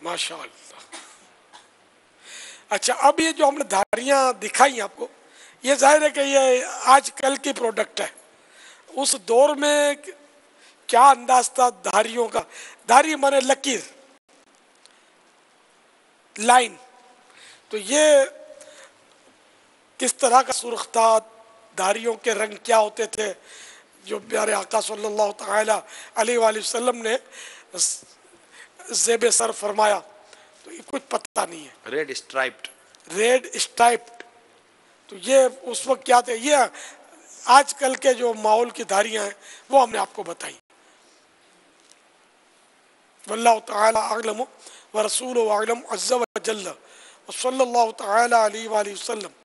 माशाअल्लाह। अच्छा, अब ये जो हमने धारियां दिखाई आपको, ये जाहिर है कि ये आजकल की प्रोडक्ट है। उस दौर में क्या अंदाज था धारियों का? धारी माने लकीर, लाइन। تو یہ کس طرح کا سرخ تھا، داڑھیوں کے رنگ کیا ہوتے تھے جو پیارے آقا صلی اللہ تعالی علیہ وآلہ وسلم نے زیب سر فرمایا، تو یہ کچھ پتہ نہیں ہے. ریڈ اسٹرائپڈ، تو یہ اس وقت کیا تھے. یہ آج کل کے جو ماحول کی داڑیاں ہیں وہ ہم نے آپ کو بتائی. واللہ تعالی اعلم ورسولہ اعلم عز وجل، وصلی اللہ تعالی علیہ وآلہ وسلم.